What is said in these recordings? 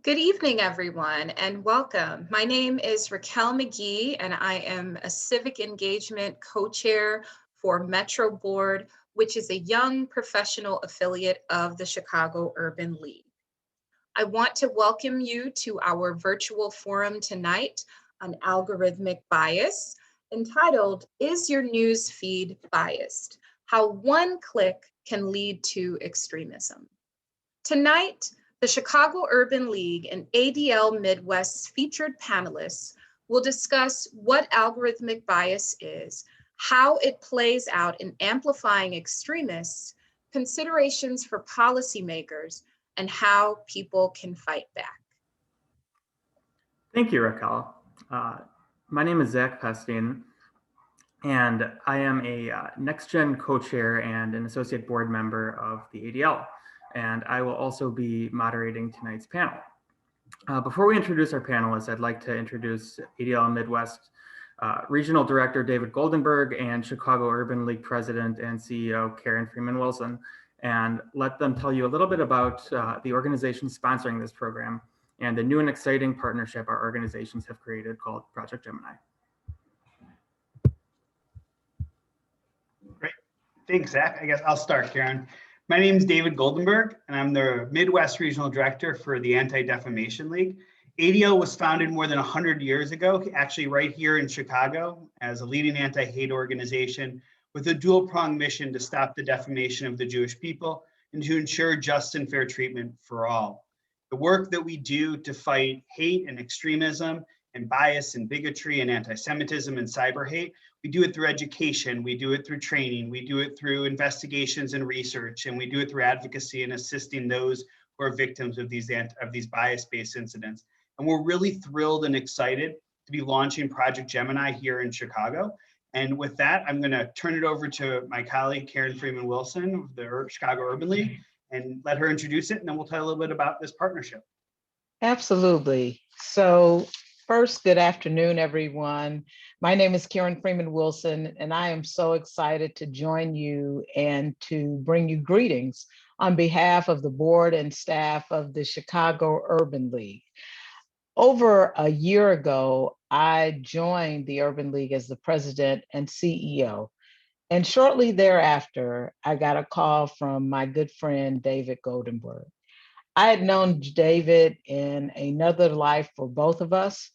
Good evening, everyone, and welcome. My name is Raquel McGee, and I am a civic engagement co-chair for Metro Board, which is a young professional affiliate of the Chicago Urban League. I want to welcome you to our virtual forum tonight on algorithmic bias, entitled, Is Your News Feed Biased? How One Click Can Lead to Extremism. Tonight, the Chicago Urban League and ADL Midwest's featured panelists will discuss what algorithmic bias is, how it plays out in amplifying extremists, considerations for policymakers, and how people can fight back. Thank you, Raquel. My name is Zach Pestine, and I am a next-gen co-chair and an associate board member of the ADL, and I will also be moderating tonight's panel. Before we introduce our panelists, I'd like to introduce ADL Midwest Regional Director David Goldenberg and Chicago Urban League President and CEO Karen Freeman Wilson, and let them tell you a little bit about the organization sponsoring this program and the new and exciting partnership our organizations have created called Project Gemini. Great. Thanks, Zach. I guess I'll start, Karen. My name is David Goldenberg, and I'm the Midwest Regional Director for the Anti-Defamation League. ADL was founded more than 100 years ago, actually right here in Chicago, as a leading anti-hate organization with a dual-pronged mission to stop the defamation of the Jewish people and to ensure just and fair treatment for all. The work that we do to fight hate and extremism and bias and bigotry and anti-Semitism and cyber hate, we do it through education, we do it through training, we do it through investigations and research, and we do it through advocacy and assisting those who are victims of these bias-based incidents. And we're really thrilled and excited to be launching Project Gemini here in Chicago. And with that, I'm going to turn it over to my colleague, Karen Freeman Wilson of the Chicago Urban League, and let her introduce it, and then we'll tell a little bit about this partnership. Absolutely. So first, good afternoon, everyone. My name is Karen Freeman Wilson, and I am so excited to join you and to bring you greetings on behalf of the board and staff of the Chicago Urban League. Over a year ago, I joined the Urban League as the president and CEO. And shortly thereafter, I got a call from my good friend, David Goldenberg. I had known David in another life for both of us,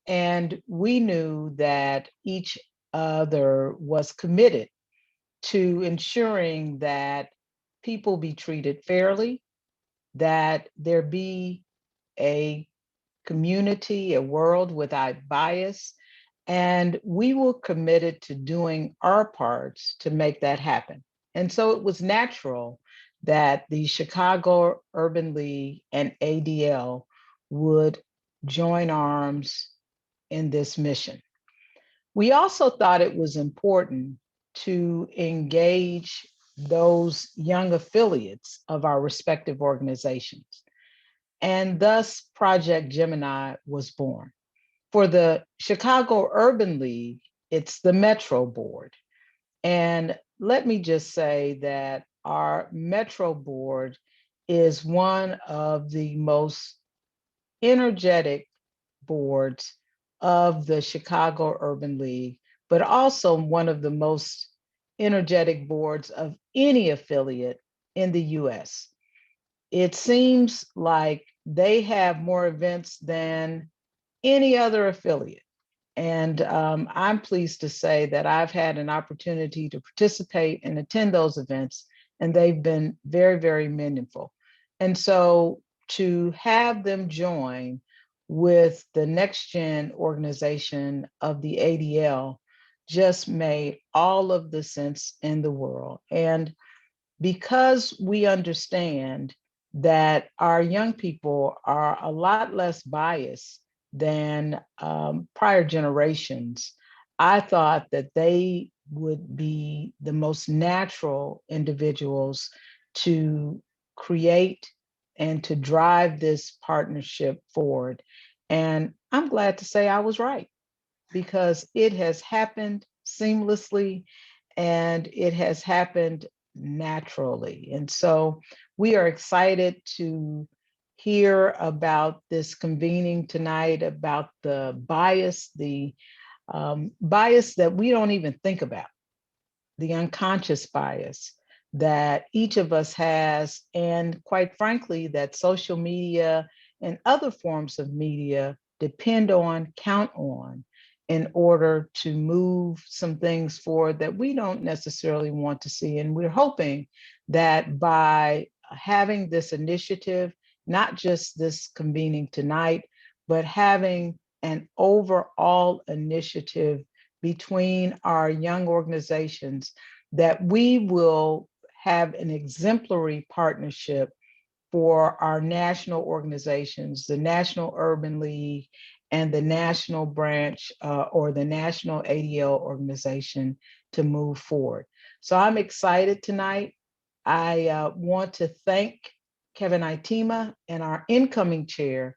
and we knew that each other was committed to ensuring that people be treated fairly, that there be a community, a world without bias, and we were committed to doing our parts to make that happen. And so it was natural that the Chicago Urban League and ADL would join arms in this mission. We also thought it was important to engage those young affiliates of our respective organizations. And thus Project Gemini was born. For the Chicago Urban League, it's the Metro Board. And let me just say that our Metro Board is one of the most energetic boards of the Chicago Urban League, but also one of the most energetic boards of any affiliate in the US. It seems like they have more events than any other affiliate. And I'm pleased to say that I've had an opportunity to participate and attend those events, and they've been very, very meaningful. And so to have them join with the Next Gen organization of the ADL just made all of the sense in the world. And because we understand that our young people are a lot less biased than prior generations, I thought that they would be the most natural individuals to create and to drive this partnership forward. And I'm glad to say I was right, because it has happened seamlessly and it has happened naturally. And so we are excited to hear about this convening tonight, about the bias that we don't even think about, the unconscious bias that each of us has, and quite frankly, that social media and other forms of media depend on, count on, in order to move some things forward that we don't necessarily want to see. And we're hoping that by having this initiative, not just this convening tonight, but having an overall initiative between our young organizations, that we will have an exemplary partnership for our national organizations, the National Urban League and the national branch or the national ADL organization, to move forward. So I'm excited tonight. I want to thank Kevin Itima and our incoming chair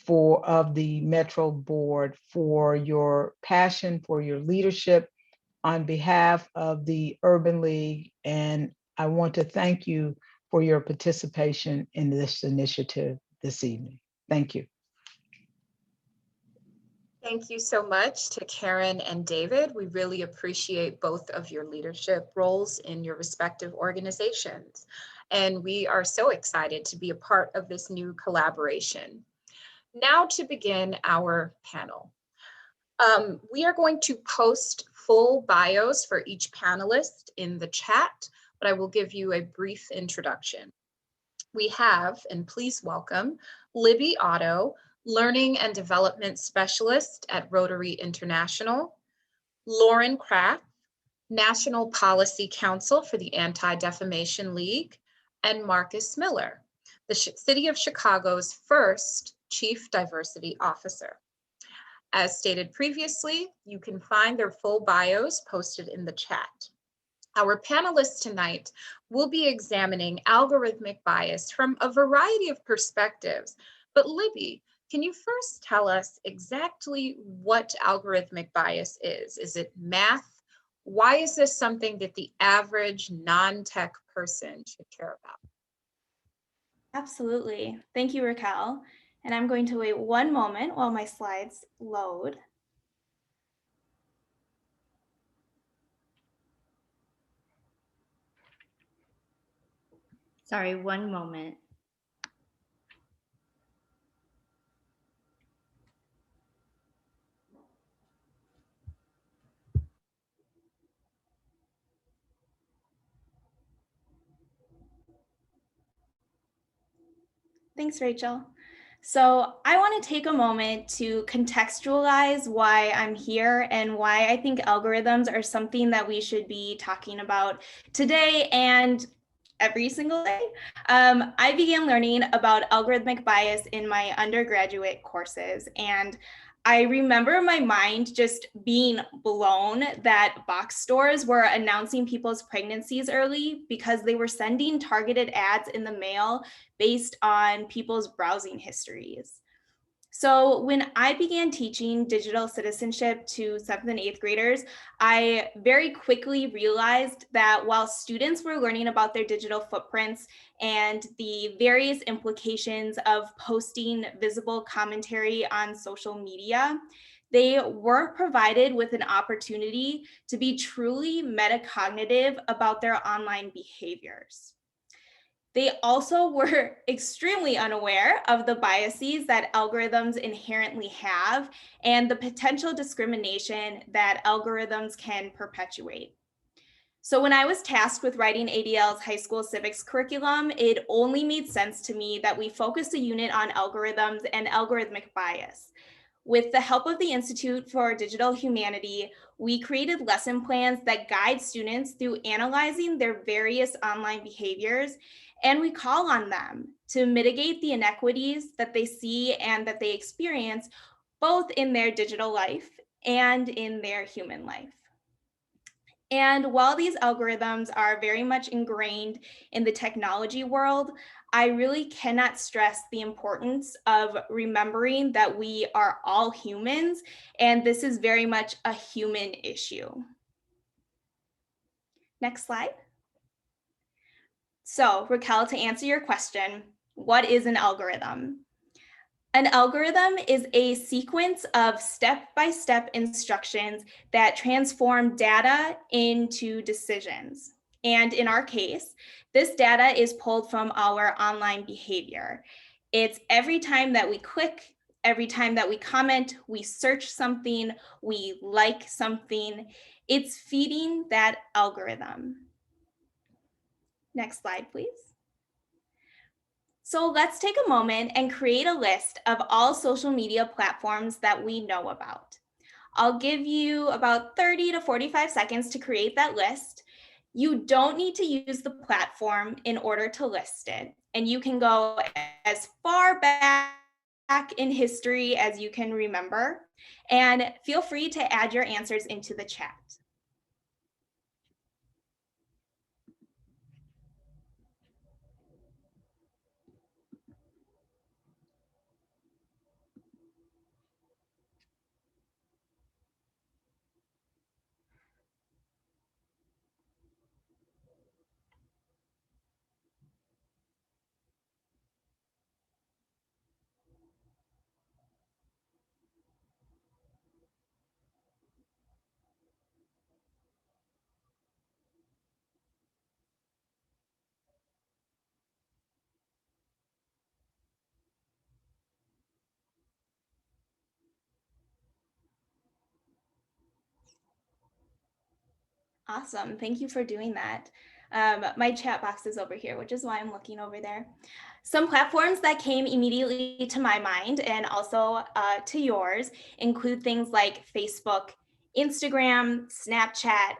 of the Metro Board for your passion, for your leadership on behalf of the Urban League. And I want to thank you for your participation in this initiative this evening. Thank you. Thank you so much to Karen and David. We really appreciate both of your leadership roles in your respective organizations. And we are so excited to be a part of this new collaboration. Now to begin our panel. We are going to post full bios for each panelist in the chat, but I will give you a brief introduction. We have, and please welcome, Libby Otto, Learning and Development Specialist at Rotary International, Lauren Kraft, National Policy Counsel for the Anti-Defamation League, and Marcus Miller, the City of Chicago's first Chief Diversity Officer. As stated previously, you can find their full bios posted in the chat. Our panelists tonight will be examining algorithmic bias from a variety of perspectives. But Libby, can you first tell us exactly what algorithmic bias is? Is it math? Why is this something that the average non-tech person should care about? Absolutely. Thank you, Raquel. And I'm going to wait one moment while my slides load. Sorry, one moment. Thanks, Rachel. So I want to take a moment to contextualize why I'm here and why I think algorithms are something that we should be talking about today and every single day. I began learning about algorithmic bias in my undergraduate courses, and I remember my mind just being blown that box stores were announcing people's pregnancies early because they were sending targeted ads in the mail based on people's browsing histories. So when I began teaching digital citizenship to 7th and 8th graders, I very quickly realized that while students were learning about their digital footprints and the various implications of posting visible commentary on social media, they weren't provided with an opportunity to be truly metacognitive about their online behaviors. They also were extremely unaware of the biases that algorithms inherently have and the potential discrimination that algorithms can perpetuate. So when I was tasked with writing ADL's high school civics curriculum, it only made sense to me that we focus a unit on algorithms and algorithmic bias. With the help of the Institute for Digital Humanity, we created lesson plans that guide students through analyzing their various online behaviors, and we call on them to mitigate the inequities that they see and that they experience, both in their digital life and in their human life. And while these algorithms are very much ingrained in the technology world, I really cannot stress the importance of remembering that we are all humans, and this is very much a human issue. Next slide. So Raquel, to answer your question, What is an algorithm? An algorithm is a sequence of step-by-step instructions that transform data into decisions. And in our case, this data is pulled from our online behavior. It's every time that we click, every time that we comment, we search something, we like something, it's feeding that algorithm. Next slide, please. So let's take a moment and create a list of all social media platforms that we know about. I'll give you about 30 to 45 seconds to create that list. You don't need to use the platform in order to list it, and you can go as far back in history as you can remember, and feel free to add your answers into the chat. Awesome, thank you for doing that. My chat box is over here, which is why I'm looking over there. Some platforms that came immediately to my mind and also to yours include things like Facebook, Instagram, Snapchat,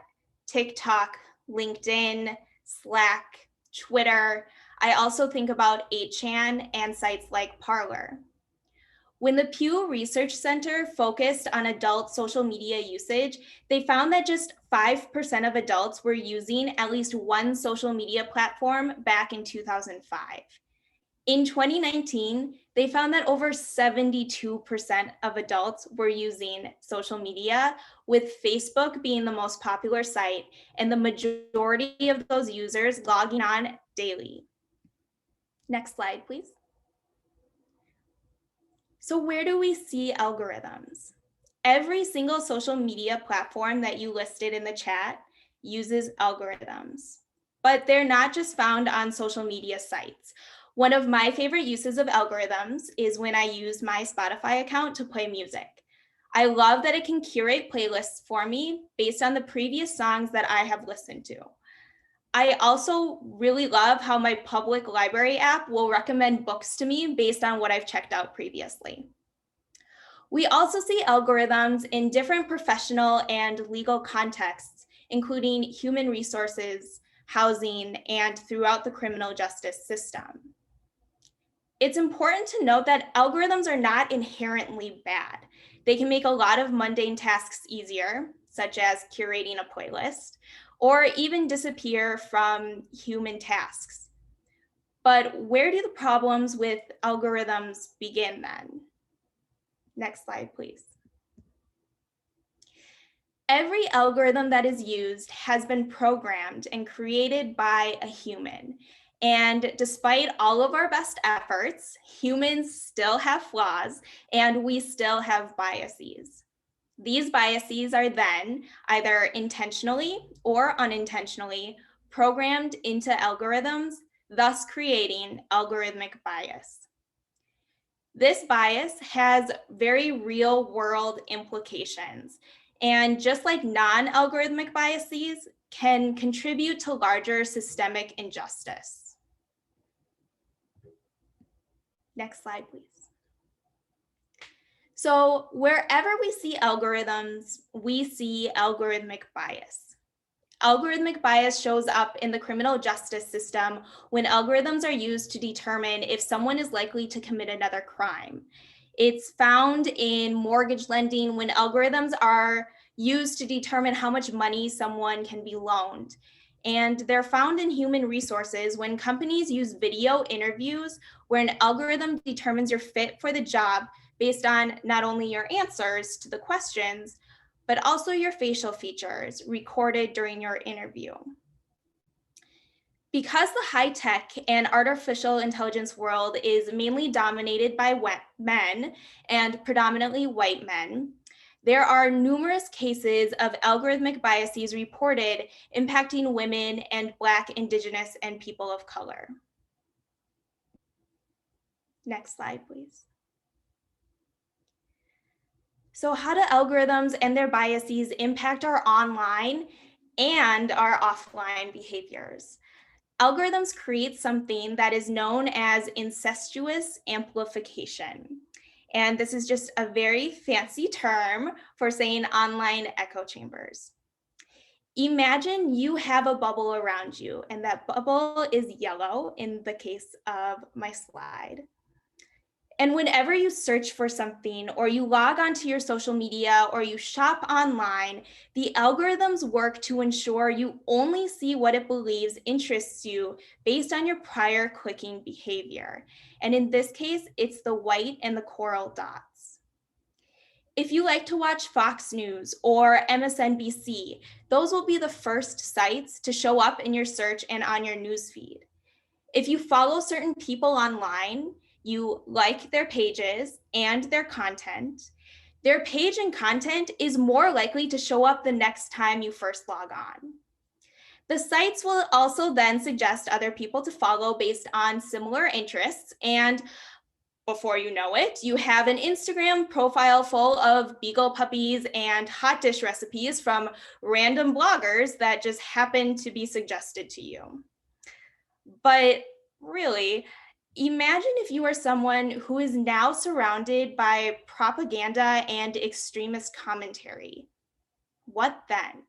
TikTok, LinkedIn, Slack, Twitter. I also think about 8chan and sites like Parler. When the Pew Research Center focused on adult social media usage, they found that just 5% of adults were using at least one social media platform back in 2005. In 2019, they found that over 72% of adults were using social media, with Facebook being the most popular site and the majority of those users logging on daily. Next slide, please. So where do we see algorithms? Every single social media platform that you listed in the chat uses algorithms, but they're not just found on social media sites. One of my favorite uses of algorithms is when I use my Spotify account to play music. I love that it can curate playlists for me based on the previous songs that I have listened to. I also really love how my public library app will recommend books to me based on what I've checked out previously. We also see algorithms in different professional and legal contexts, including human resources, housing, and throughout the criminal justice system. It's important to note that algorithms are not inherently bad. They can make a lot of mundane tasks easier, such as curating a playlist, or even disappear from human tasks. But where do the problems with algorithms begin then? Next slide, please. Every algorithm that is used has been programmed and created by a human. And despite all of our best efforts, humans still have flaws and we still have biases. These biases are then either intentionally or unintentionally programmed into algorithms, thus creating algorithmic bias. This bias has very real world implications. And just like non-algorithmic biases can contribute to larger systemic injustice. Next slide, please. So wherever we see algorithms, we see algorithmic bias. Algorithmic bias shows up in the criminal justice system when algorithms are used to determine if someone is likely to commit another crime. It's found in mortgage lending when algorithms are used to determine how much money someone can be loaned. And they're found in human resources when companies use video interviews where an algorithm determines you're fit for the job based on not only your answers to the questions, but also your facial features recorded during your interview. Because the high-tech and artificial intelligence world is mainly dominated by men and predominantly white men, there are numerous cases of algorithmic biases reported impacting women and Black, Indigenous, and people of color. Next slide, please. So how do algorithms and their biases impact our online and our offline behaviors? Algorithms create something that is known as incestuous amplification. And this is just a very fancy term for saying online echo chambers. Imagine you have a bubble around you, and that bubble is yellow in the case of my slide. And whenever you search for something or you log onto your social media or you shop online, the algorithms work to ensure you only see what it believes interests you based on your prior clicking behavior. And in this case, it's the white and the coral dots. If you like to watch Fox News or MSNBC, those will be the first sites to show up in your search and on your newsfeed. If you follow certain people online, you like their pages and their content, their page and content is more likely to show up the next time you first log on. The sites will also then suggest other people to follow based on similar interests, and before you know it, you have an Instagram profile full of beagle puppies and hot dish recipes from random bloggers that just happen to be suggested to you. But really, imagine if you are someone who is now surrounded by propaganda and extremist commentary. What then?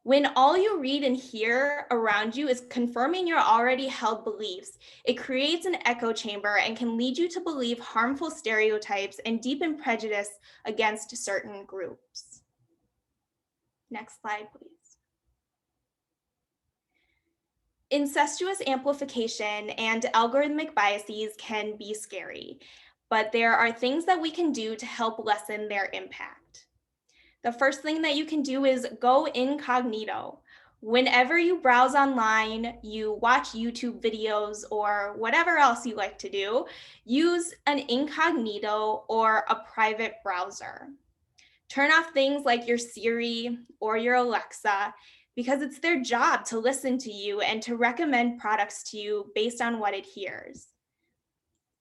When all you read and hear around you is confirming your already held beliefs, it creates an echo chamber and can lead you to believe harmful stereotypes and deepen prejudice against certain groups. Next slide, please. Incestuous amplification and algorithmic biases can be scary, but there are things that we can do to help lessen their impact. The first thing that you can do is go incognito. Whenever you browse online, you watch YouTube videos or whatever else you like to do, use an incognito or a private browser. Turn off things like your Siri or your Alexa, because it's their job to listen to you and to recommend products to you based on what it hears.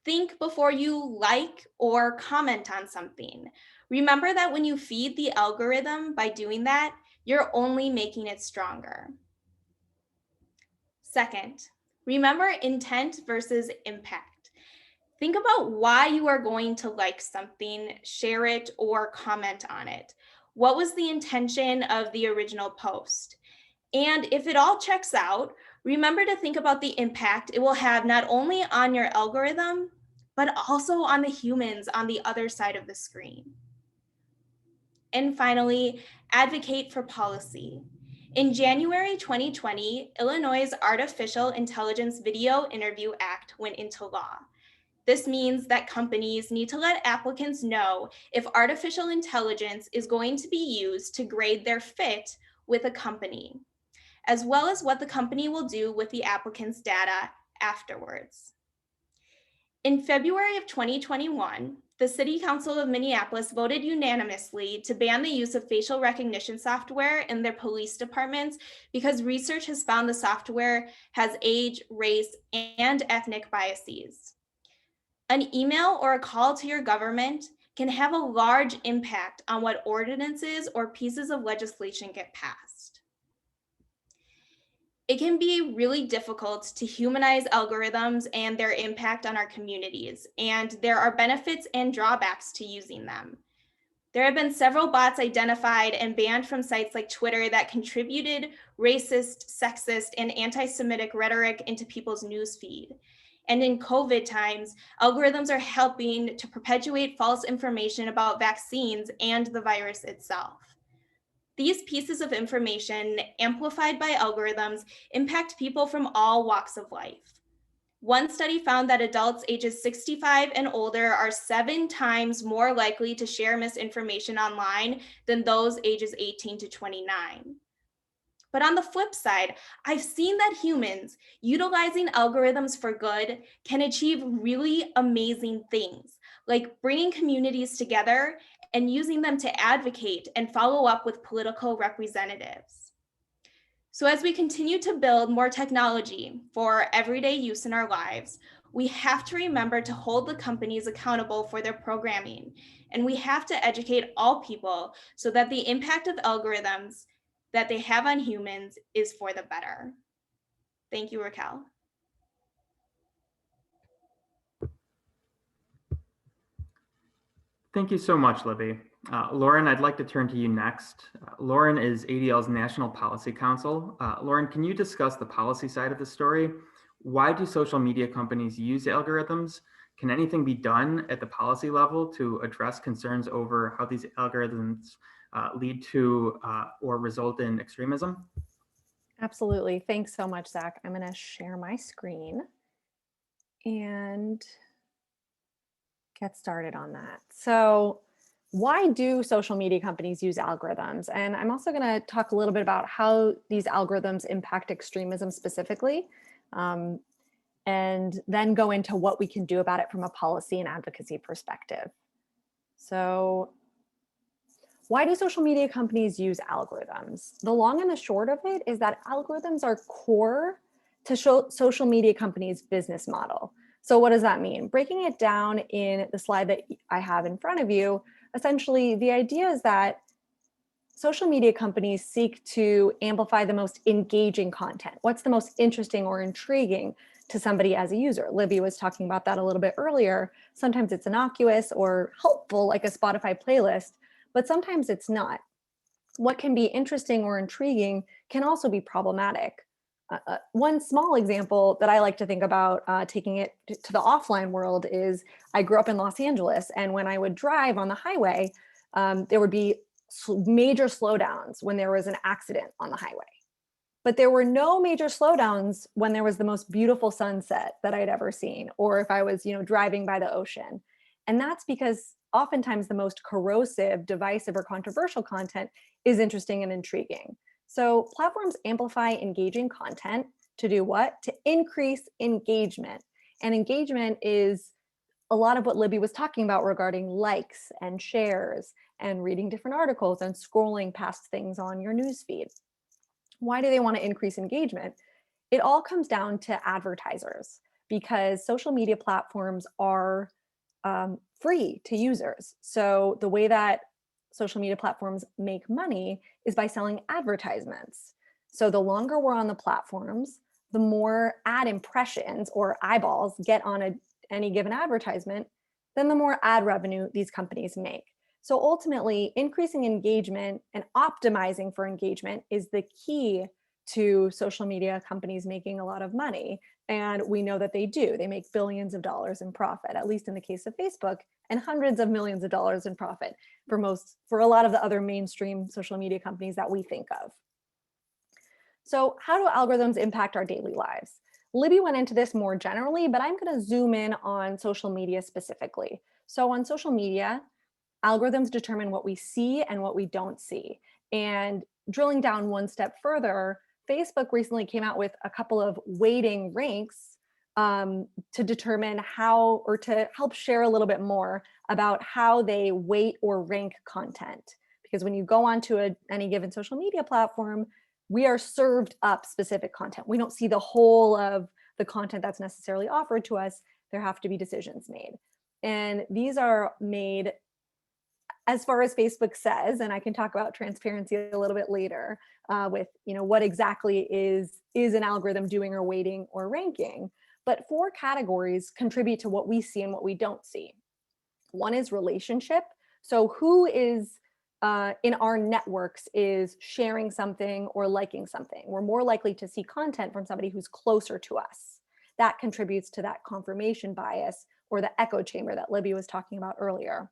Think before you like or comment on something. Remember that when you feed the algorithm by doing that, you're only making it stronger. Second, remember intent versus impact. Think about why you are going to like something, share it, or comment on it. What was the intention of the original post? And if it all checks out, remember to think about the impact it will have not only on your algorithm, but also on the humans on the other side of the screen. And finally, advocate for policy. In January 2020, Illinois' Artificial Intelligence Video Interview Act went into law. This means that companies need to let applicants know if artificial intelligence is going to be used to grade their fit with a company, as well as what the company will do with the applicant's data afterwards. In February of 2021, the City Council of Minneapolis voted unanimously to ban the use of facial recognition software in their police departments because research has found the software has age, race, and ethnic biases. An email or a call to your government can have a large impact on what ordinances or pieces of legislation get passed. It can be really difficult to humanize algorithms and their impact on our communities, and there are benefits and drawbacks to using them. There have been several bots identified and banned from sites like Twitter that contributed racist, sexist, and anti-Semitic rhetoric into people's newsfeed. And in COVID times, algorithms are helping to perpetuate false information about vaccines and the virus itself. These pieces of information, amplified by algorithms, impact people from all walks of life. One study found that adults ages 65 and older are 7 times more likely to share misinformation online than those ages 18 to 29. But on the flip side, I've seen that humans utilizing algorithms for good can achieve really amazing things, like bringing communities together and using them to advocate and follow up with political representatives. So as we continue to build more technology for everyday use in our lives, we have to remember to hold the companies accountable for their programming. And we have to educate all people so that the impact of algorithms that they have on humans is for the better. Thank you, Raquel. Thank you so much, Libby. Lauren, I'd like to turn to you next. Lauren is ADL's National Policy Counsel. Lauren, can you discuss the policy side of the story? Why do social media companies use algorithms? Can anything be done at the policy level to address concerns over how these algorithms lead to or result in extremism? Absolutely. Thanks so much, Zach. I'm going to share my screen and get started on that. So why do social media companies use algorithms? And I'm also going to talk a little bit about how these algorithms impact extremism specifically, and then go into what we can do about it from a policy and advocacy perspective. So why do social media companies use algorithms? The long and the short of it is that algorithms are core to social media companies' business model. So what does that mean? Breaking it down in the slide that I have in front of you, essentially the idea is that social media companies seek to amplify the most engaging content. What's the most interesting or intriguing to somebody as a user? Libby was talking about that a little bit earlier. Sometimes it's innocuous or helpful, like a Spotify playlist, but sometimes it's not. What can be interesting or intriguing can also be problematic. One small example that I like to think about taking it to the offline world is I grew up in Los Angeles, and when I would drive on the highway, there would be major slowdowns when there was an accident on the highway. But there were no major slowdowns when there was the most beautiful sunset that I'd ever seen, or if I was, driving by the ocean. And that's because oftentimes the most corrosive, divisive, or controversial content is interesting and intriguing. So platforms amplify engaging content to do what? To increase engagement. And engagement is a lot of what Libby was talking about regarding likes and shares and reading different articles and scrolling past things on your newsfeed. Why do they want to increase engagement? It all comes down to advertisers, because social media platforms are free to users. So the way that social media platforms make money is by selling advertisements. So the longer we're on the platforms, the more ad impressions or eyeballs get on any given advertisement, then the more ad revenue these companies make. So ultimately, increasing engagement and optimizing for engagement is the key to social media companies making a lot of money. And we know that they do. They make billions of dollars in profit, at least in the case of Facebook, and hundreds of millions of dollars in profit for a lot of the other mainstream social media companies that we think of. So how do algorithms impact our daily lives? Libby went into this more generally, but I'm going to zoom in on social media specifically. So on social media, algorithms determine what we see and what we don't see. And drilling down one step further, Facebook recently came out with a couple of weighting ranks to determine how, or to help share a little bit more about how they weight or rank content. Because when you go onto any given social media platform, we are served up specific content. We don't see the whole of the content that's necessarily offered to us. There have to be decisions made. And these are made as far as Facebook says, and I can talk about transparency a little bit later with what exactly is an algorithm doing or weighting or ranking. But 4 categories contribute to what we see and what we don't see. One is relationship. So who is in our networks is sharing something or liking something. We're more likely to see content from somebody who's closer to us. That contributes to that confirmation bias or the echo chamber that Libby was talking about earlier.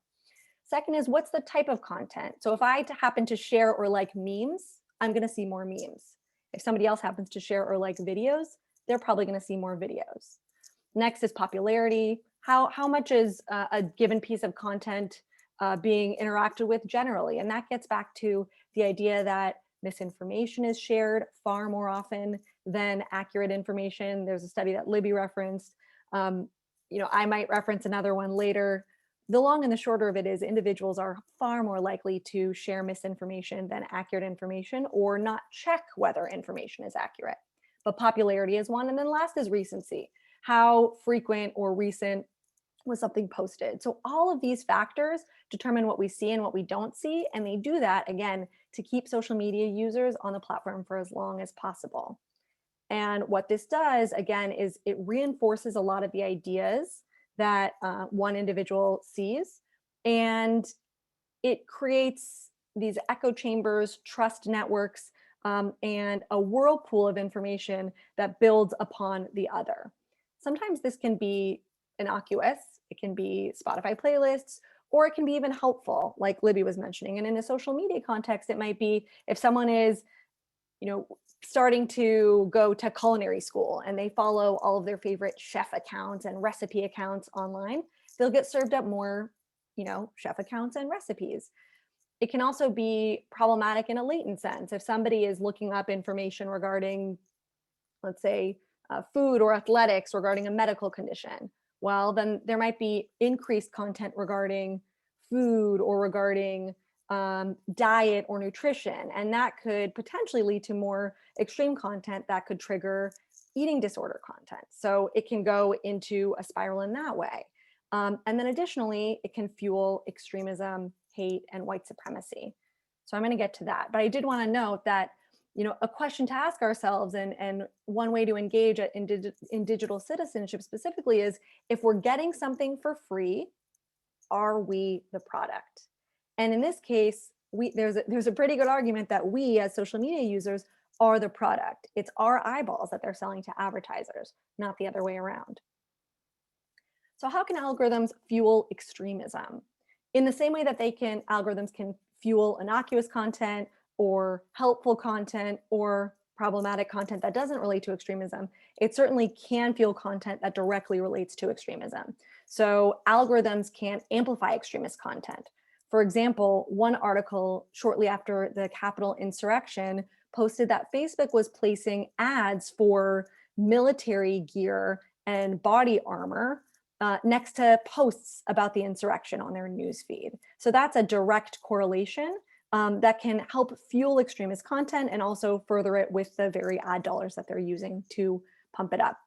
Second is, what's the type of content? So if I happen to share or like memes, I'm going to see more memes. If somebody else happens to share or like videos, they're probably going to see more videos. Next is popularity. How much is a given piece of content being interacted with generally? And that gets back to the idea that misinformation is shared far more often than accurate information. There's a study that Libby referenced. I might reference another one later. The long and the shorter of it is individuals are far more likely to share misinformation than accurate information, or not check whether information is accurate. But popularity is one. And then last is recency. How frequent or recent was something posted? So all of these factors determine what we see and what we don't see. And they do that, again, to keep social media users on the platform for as long as possible. And what this does, again, is it reinforces a lot of the ideas that one individual sees. And it creates these echo chambers, trust networks, and a whirlpool of information that builds upon the other. Sometimes this can be innocuous, it can be Spotify playlists, or it can be even helpful, like Libby was mentioning. And in a social media context, it might be if someone is, starting to go to culinary school and they follow all of their favorite chef accounts and recipe accounts online, they'll get served up more, chef accounts and recipes. It can also be problematic in a latent sense. If somebody is looking up information regarding, let's say, food or athletics regarding a medical condition, well, then there might be increased content regarding food or regarding diet or nutrition. And that could potentially lead to more extreme content that could trigger eating disorder content. So it can go into a spiral in that way. And then additionally, it can fuel extremism, hate, and white supremacy. So I'm going to get to that. But I did want to note that, a question to ask ourselves, and one way to engage in digital citizenship specifically, is if we're getting something for free, are we the product? And in this case, there's a pretty good argument that we as social media users are the product. It's our eyeballs that they're selling to advertisers, not the other way around. So how can algorithms fuel extremism? In the same way that algorithms can fuel innocuous content or helpful content or problematic content that doesn't relate to extremism, it certainly can fuel content that directly relates to extremism. So algorithms can amplify extremist content. For example, one article shortly after the Capitol insurrection posted that Facebook was placing ads for military gear and body armor next to posts about the insurrection on their newsfeed. So that's a direct correlation that can help fuel extremist content and also further it with the very ad dollars that they're using to pump it up.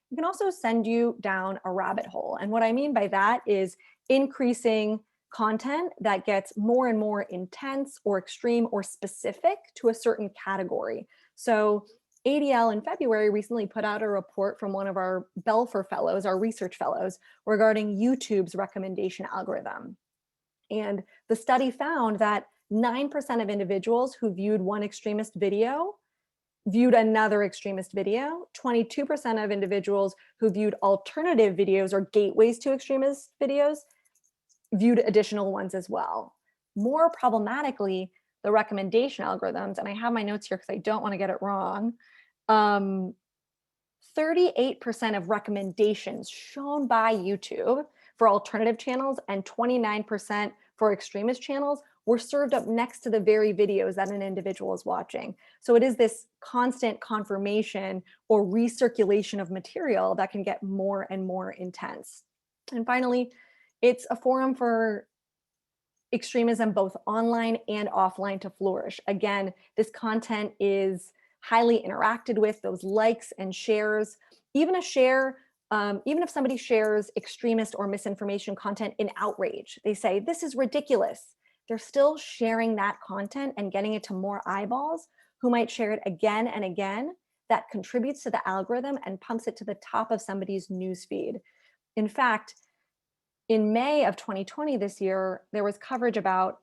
It can also send you down a rabbit hole. And what I mean by that is increasing content that gets more and more intense or extreme or specific to a certain category. So ADL in February recently put out a report from one of our Belfer fellows, our research fellows, regarding YouTube's recommendation algorithm. And the study found that 9% of individuals who viewed one extremist video viewed another extremist video. 22% of individuals who viewed alternative videos or gateways to extremist videos viewed additional ones as well. More problematically, the recommendation algorithms, and I have my notes here because I don't want to get it wrong, 38% of recommendations shown by YouTube for alternative channels and 29% for extremist channels were served up next to the very videos that an individual is watching. So it is this constant confirmation or recirculation of material that can get more and more intense. And finally, it's a forum for extremism, both online and offline, to flourish. Again, this content is highly interacted with, those likes and shares. Even a share, even if somebody shares extremist or misinformation content in outrage, they say, this is ridiculous. They're still sharing that content and getting it to more eyeballs who might share it again and again. That contributes to the algorithm and pumps it to the top of somebody's newsfeed. In fact, in May of 2020 this year, there was coverage about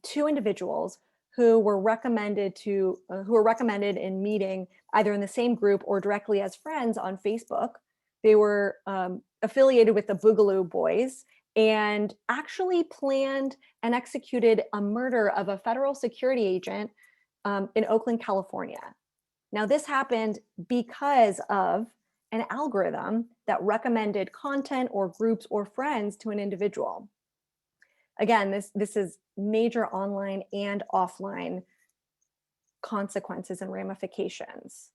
two individuals who were recommended in meeting either in the same group or directly as friends on Facebook. They were affiliated with the Boogaloo Boys and actually planned and executed a murder of a federal security agent in Oakland, California. Now, this happened because of an algorithm that recommended content or groups or friends to an individual. Again, this is major online and offline consequences and ramifications.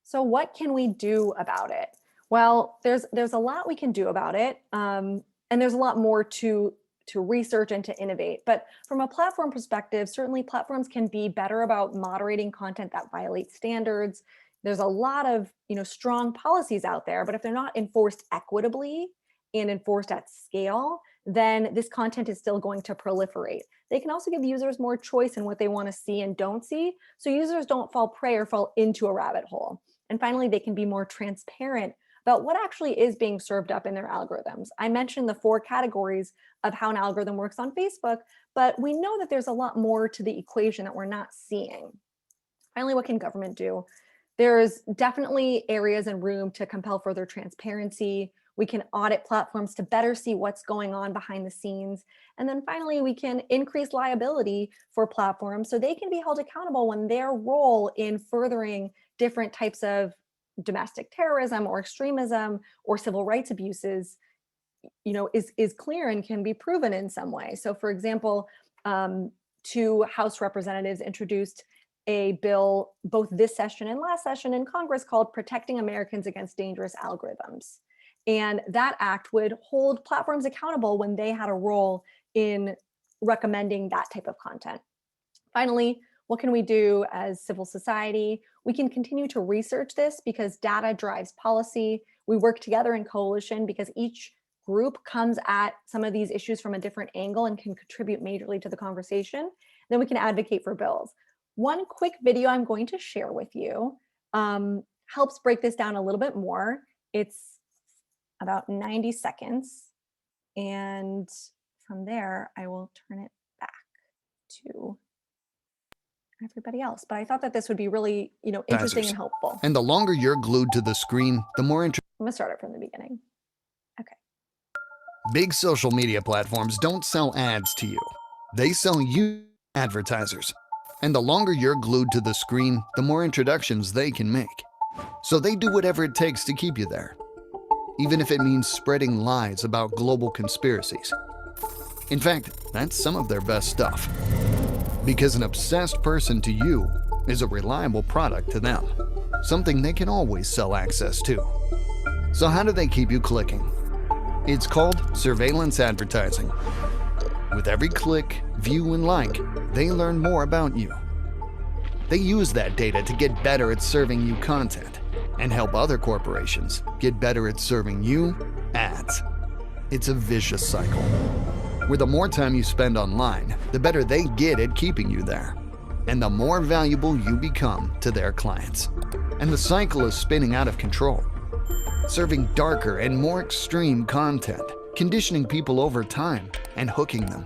So what can we do about it? Well, there's a lot we can do about it, and there's a lot more to research and to innovate. But from a platform perspective, certainly platforms can be better about moderating content that violates standards. There's a lot of strong policies out there, but if they're not enforced equitably and enforced at scale, then this content is still going to proliferate. They can also give users more choice in what they want to see and don't see, so users don't fall prey or fall into a rabbit hole. And finally, they can be more transparent about what actually is being served up in their algorithms. I mentioned the 4 categories of how an algorithm works on Facebook, but we know that there's a lot more to the equation that we're not seeing. Finally, what can government do? There's definitely areas and room to compel further transparency. We can audit platforms to better see what's going on behind the scenes. And then finally, we can increase liability for platforms so they can be held accountable when their role in furthering different types of domestic terrorism or extremism or civil rights abuses, is clear and can be proven in some way. So for example, 2 House representatives introduced a bill both this session and last session in Congress called Protecting Americans Against Dangerous Algorithms. And that act would hold platforms accountable when they had a role in recommending that type of content. Finally, what can we do as civil society? We can continue to research this because data drives policy. We work together in coalition because each group comes at some of these issues from a different angle and can contribute majorly to the conversation. Then we can advocate for bills. One quick video I'm going to share with you helps break this down a little bit more. It's about 90 seconds. And from there, I will turn it back to everybody else. But I thought that this would be really, interesting and helpful. And the longer you're glued to the screen, the more I'm gonna start it from the beginning. Okay. Big social media platforms don't sell ads to you. They sell you advertisers. And the longer you're glued to the screen, the more introductions they can make. So they do whatever it takes to keep you there, even if it means spreading lies about global conspiracies. In fact, that's some of their best stuff. Because an obsessed person to you is a reliable product to them, something they can always sell access to. So how do they keep you clicking? It's called surveillance advertising. With every click, view, and like, they learn more about you. They use that data to get better at serving you content and help other corporations get better at serving you ads. It's a vicious cycle, where the more time you spend online, the better they get at keeping you there, and the more valuable you become to their clients. And the cycle is spinning out of control, serving darker and more extreme content, conditioning people over time and hooking them.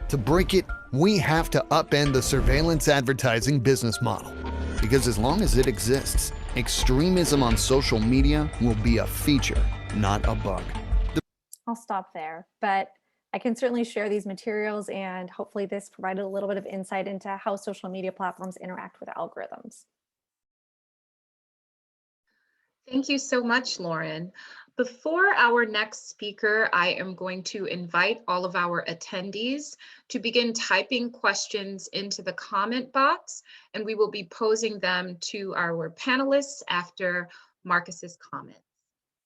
To break it, we have to upend the surveillance advertising business model, because as long as it exists, extremism on social media will be a feature, not a bug. I'll stop there, but I can certainly share these materials, and hopefully this provided a little bit of insight into how social media platforms interact with algorithms. Thank you so much, Lauren. Before our next speaker, I am going to invite all of our attendees to begin typing questions into the comment box, and we will be posing them to our panelists after Marcus's comments.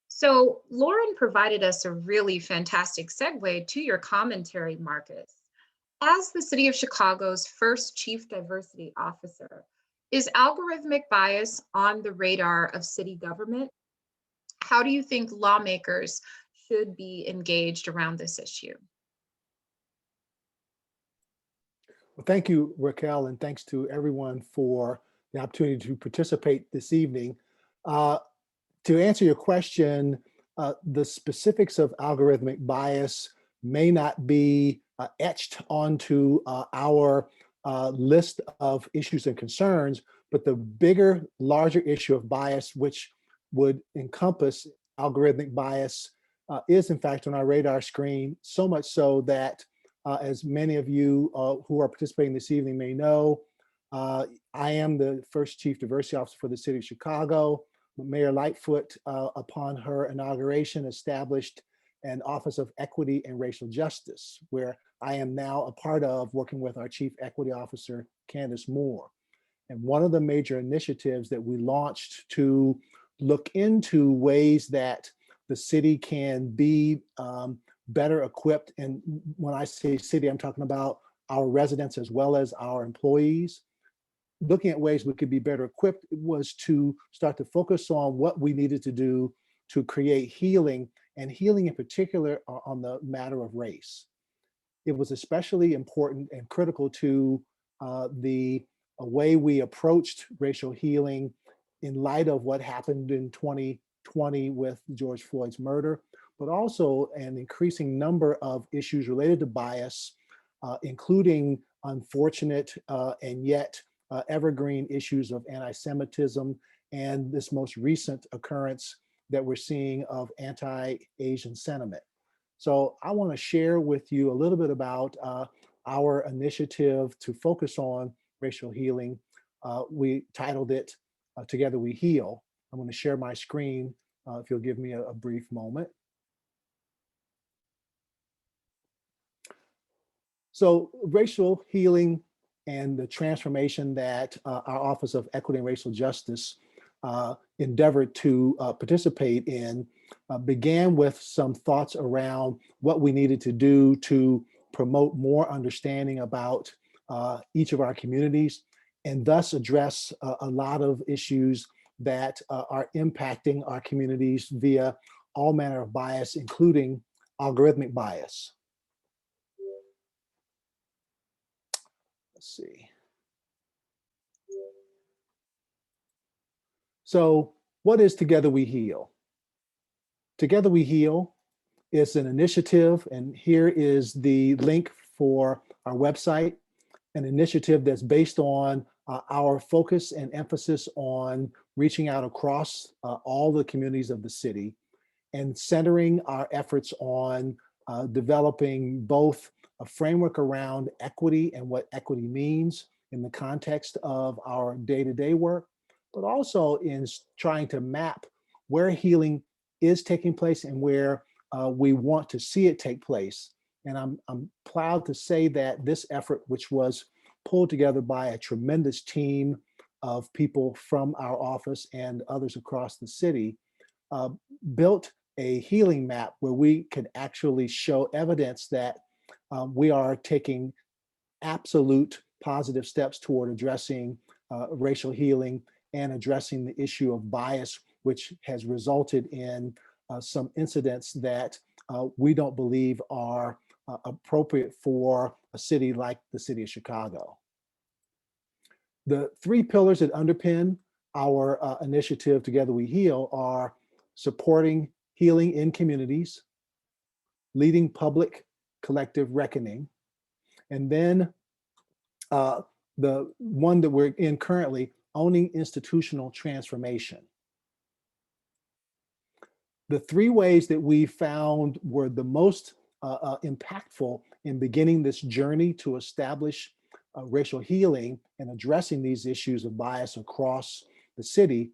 So Lauren provided us a really fantastic segue to your commentary, Marcus. As the City of Chicago's first Chief Diversity Officer, is algorithmic bias on the radar of city government? How do you think lawmakers should be engaged around this issue? Well, thank you, Raquel, and thanks to everyone for the opportunity to participate this evening. To answer your question, the specifics of algorithmic bias may not be etched onto our list of issues and concerns, but the bigger, larger issue of bias, which would encompass algorithmic bias, is in fact on our radar screen, so much so that as many of you who are participating this evening may know, I am the first Chief Diversity Officer for the City of Chicago. Mayor Lightfoot, upon her inauguration, established an Office of Equity and Racial Justice, where I am now a part of, working with our Chief Equity Officer, Candace Moore. And one of the major initiatives that we launched to look into ways that the city can be better equipped. And when I say city, I'm talking about our residents as well as our employees. Looking at ways we could be better equipped was to start to focus on what we needed to do to create healing, and healing in particular on the matter of race. It was especially important and critical to the way we approached racial healing in light of what happened in 2020 with George Floyd's murder, but also an increasing number of issues related to bias, including unfortunate and yet evergreen issues of anti-Semitism, and this most recent occurrence that we're seeing of anti-Asian sentiment. So I want to share with you a little bit about our initiative to focus on racial healing. We titled it Together We Heal. I'm going to share my screen if you'll give me a brief moment. So racial healing and the transformation that our Office of Equity and Racial Justice endeavored to participate in began with some thoughts around what we needed to do to promote more understanding about each of our communities, and thus address a lot of issues that are impacting our communities via all manner of bias, including algorithmic bias. Let's see. So what is Together We Heal? Together We Heal is an initiative, and here is the link for our website, an initiative that's based on our focus and emphasis on reaching out across all the communities of the city and centering our efforts on developing both a framework around equity and what equity means in the context of our day-to-day work, but also in trying to map where healing is taking place and where we want to see it take place. And I'm proud to say that this effort, which was pulled together by a tremendous team of people from our office and others across the city, built a healing map where we could actually show evidence that we are taking absolute positive steps toward addressing racial healing and addressing the issue of bias, which has resulted in some incidents that we don't believe are appropriate for a city like the city of Chicago. The three pillars that underpin our initiative Together We Heal are supporting healing in communities, leading public collective reckoning, and then the one that we're in currently, owning institutional transformation. The three ways that we found were the most impactful in beginning this journey to establish racial healing and addressing these issues of bias across the city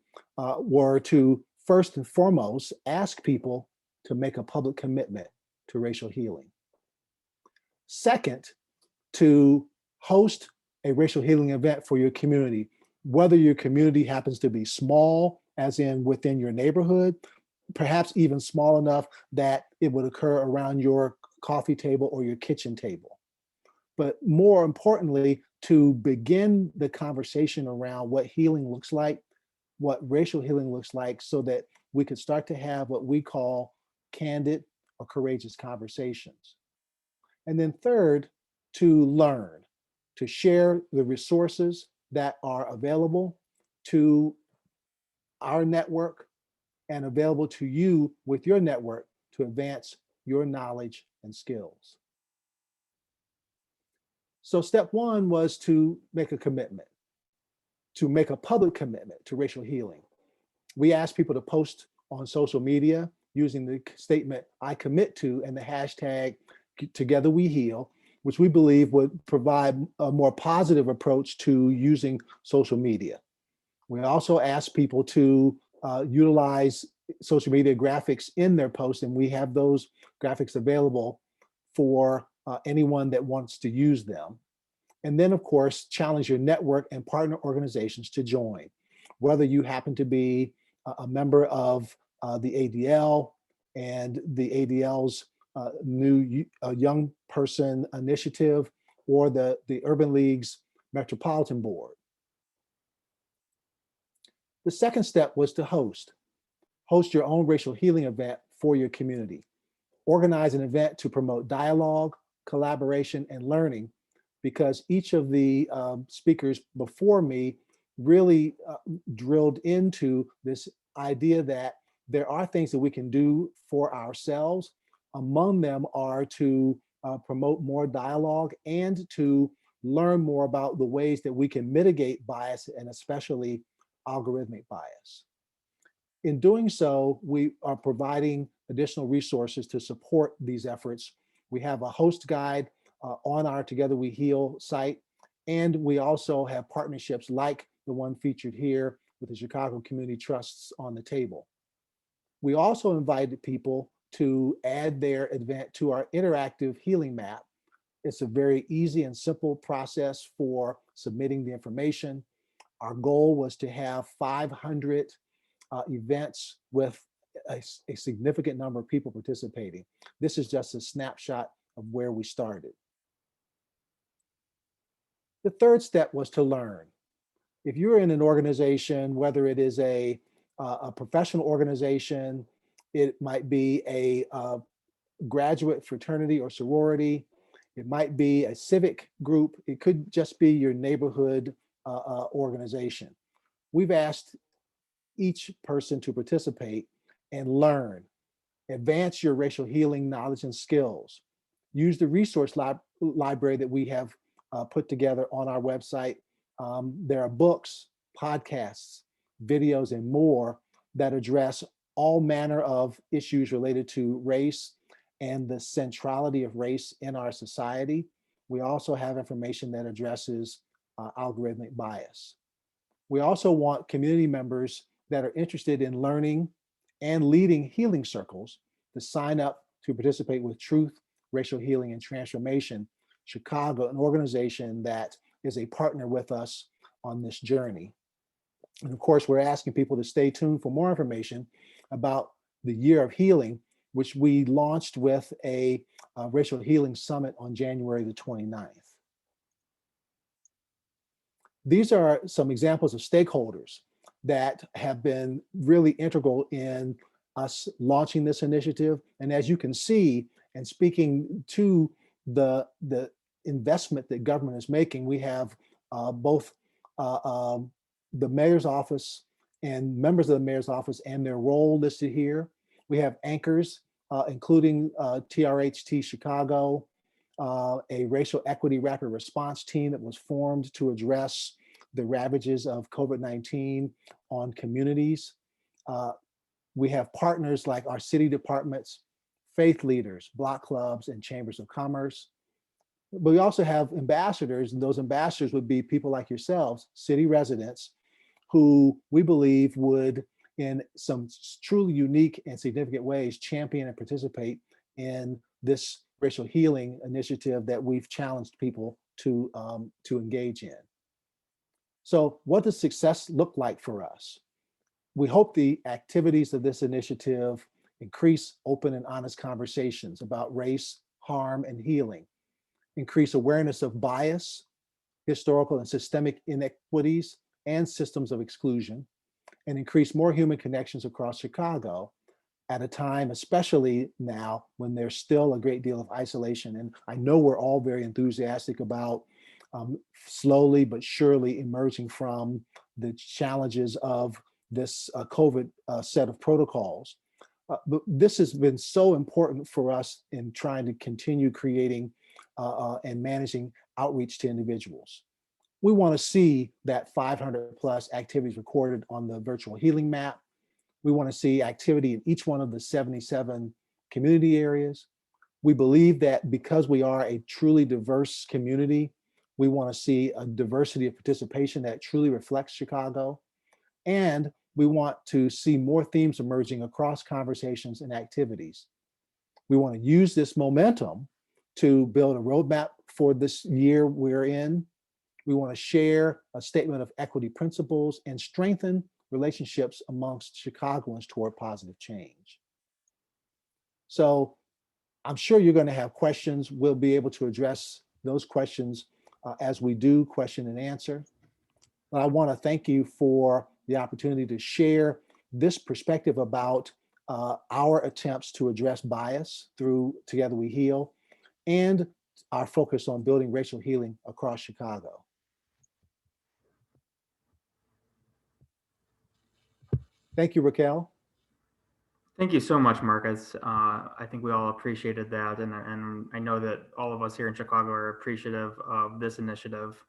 were to first and foremost ask people to make a public commitment to racial healing. Second, to host a racial healing event for your community, whether your community happens to be small, as in within your neighborhood, perhaps even small enough that it would occur around your coffee table or your kitchen table. But more importantly, to begin the conversation around what healing looks like, what racial healing looks like, so that we could start to have what we call candid or courageous conversations. And then third, to learn, to share the resources that are available to our network and available to you with your network to advance your knowledge and skills. So step one was to make a commitment, to make a public commitment to racial healing. We asked people to post on social media using the statement, I commit to, and the hashtag Together We Heal, which we believe would provide a more positive approach to using social media. We also asked people to utilize social media graphics in their posts, and we have those graphics available for anyone that wants to use them. And then, of course, challenge your network and partner organizations to join. Whether you happen to be a member of the ADL and the ADL's new young person initiative, or the Urban League's Metropolitan Board. The second step was to host your own racial healing event for your community. Organize an event to promote dialogue, collaboration, and learning, because each of the speakers before me really drilled into this idea that there are things that we can do for ourselves. Among them are to promote more dialogue and to learn more about the ways that we can mitigate bias, and especially algorithmic bias. In doing so, we are providing additional resources to support these efforts. We have a host guide on our Together We Heal site, and we also have partnerships like the one featured here with the Chicago Community Trusts on the table. We also invited people to add their event to our interactive healing map. It's a very easy and simple process for submitting the information. Our goal was to have 500 events with a significant number of people participating. This is just a snapshot of where we started. The third step was to learn. If you're in an organization, whether it is a professional organization, it might be a graduate fraternity or sorority, it might be a civic group, it could just be your neighborhood organization. We've asked each person to participate and learn, advance your racial healing knowledge and skills. Use the resource library that we have put together on our website. There are books, podcasts, videos, and more that address all manner of issues related to race and the centrality of race in our society. We also have information that addresses algorithmic bias. We also want community members that are interested in learning and leading healing circles to sign up to participate with Truth, Racial Healing, and Transformation Chicago, an organization that is a partner with us on this journey. And of course, we're asking people to stay tuned for more information about the Year of Healing, which we launched with a racial healing summit on January the 29th. These are some examples of stakeholders that have been really integral in us launching this initiative. And as you can see, and speaking to the investment that government is making, we have both the mayor's office and members of the mayor's office and their role listed here. We have anchors, including TRHT Chicago, a racial equity rapid response team that was formed to address the ravages of COVID-19 on communities. We have partners like our city departments, faith leaders, block clubs, and chambers of commerce. But we also have ambassadors, and those ambassadors would be people like yourselves, city residents, who we believe would, in some truly unique and significant ways, champion and participate in this racial healing initiative that we've challenged people to engage in. So what does success look like for us? We hope the activities of this initiative increase open and honest conversations about race, harm, and healing, increase awareness of bias, historical and systemic inequities, and systems of exclusion, and increase more human connections across Chicago at a time, especially now, when there's still a great deal of isolation. And I know we're all very enthusiastic about slowly but surely emerging from the challenges of this COVID set of protocols. But this has been so important for us in trying to continue creating and managing outreach to individuals. We want to see that 500 plus activities recorded on the virtual healing map. We want to see activity in each one of the 77 community areas. We believe that because we are a truly diverse community, we want to see a diversity of participation that truly reflects Chicago. And we want to see more themes emerging across conversations and activities. We want to use this momentum to build a roadmap for this year we're in, We want to share a statement of equity principles and strengthen relationships amongst Chicagoans toward positive change. So I'm sure you're going to have questions. We'll be able to address those questions as we do question and answer. But I want to thank you for the opportunity to share this perspective about our attempts to address bias through Together We Heal and our focus on building racial healing across Chicago. Thank you, Raquel. Thank you so much, Marcus. I think we all appreciated that, and I know that all of us here in Chicago are appreciative of this initiative.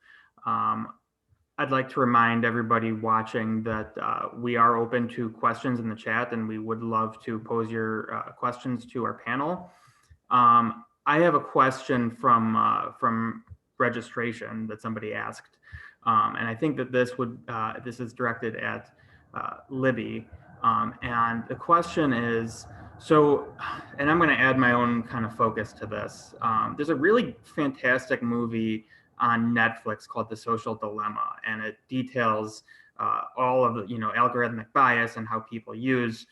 I'd like to remind everybody watching that we are open to questions in the chat, and we would love to pose your questions to our panel. I have a question from registration that somebody asked, and I think that this is directed at Libby. And the question is, and I'm going to add my own kind of focus to this. There's a really fantastic movie on Netflix called The Social Dilemma, and it details all of the algorithmic bias and how people use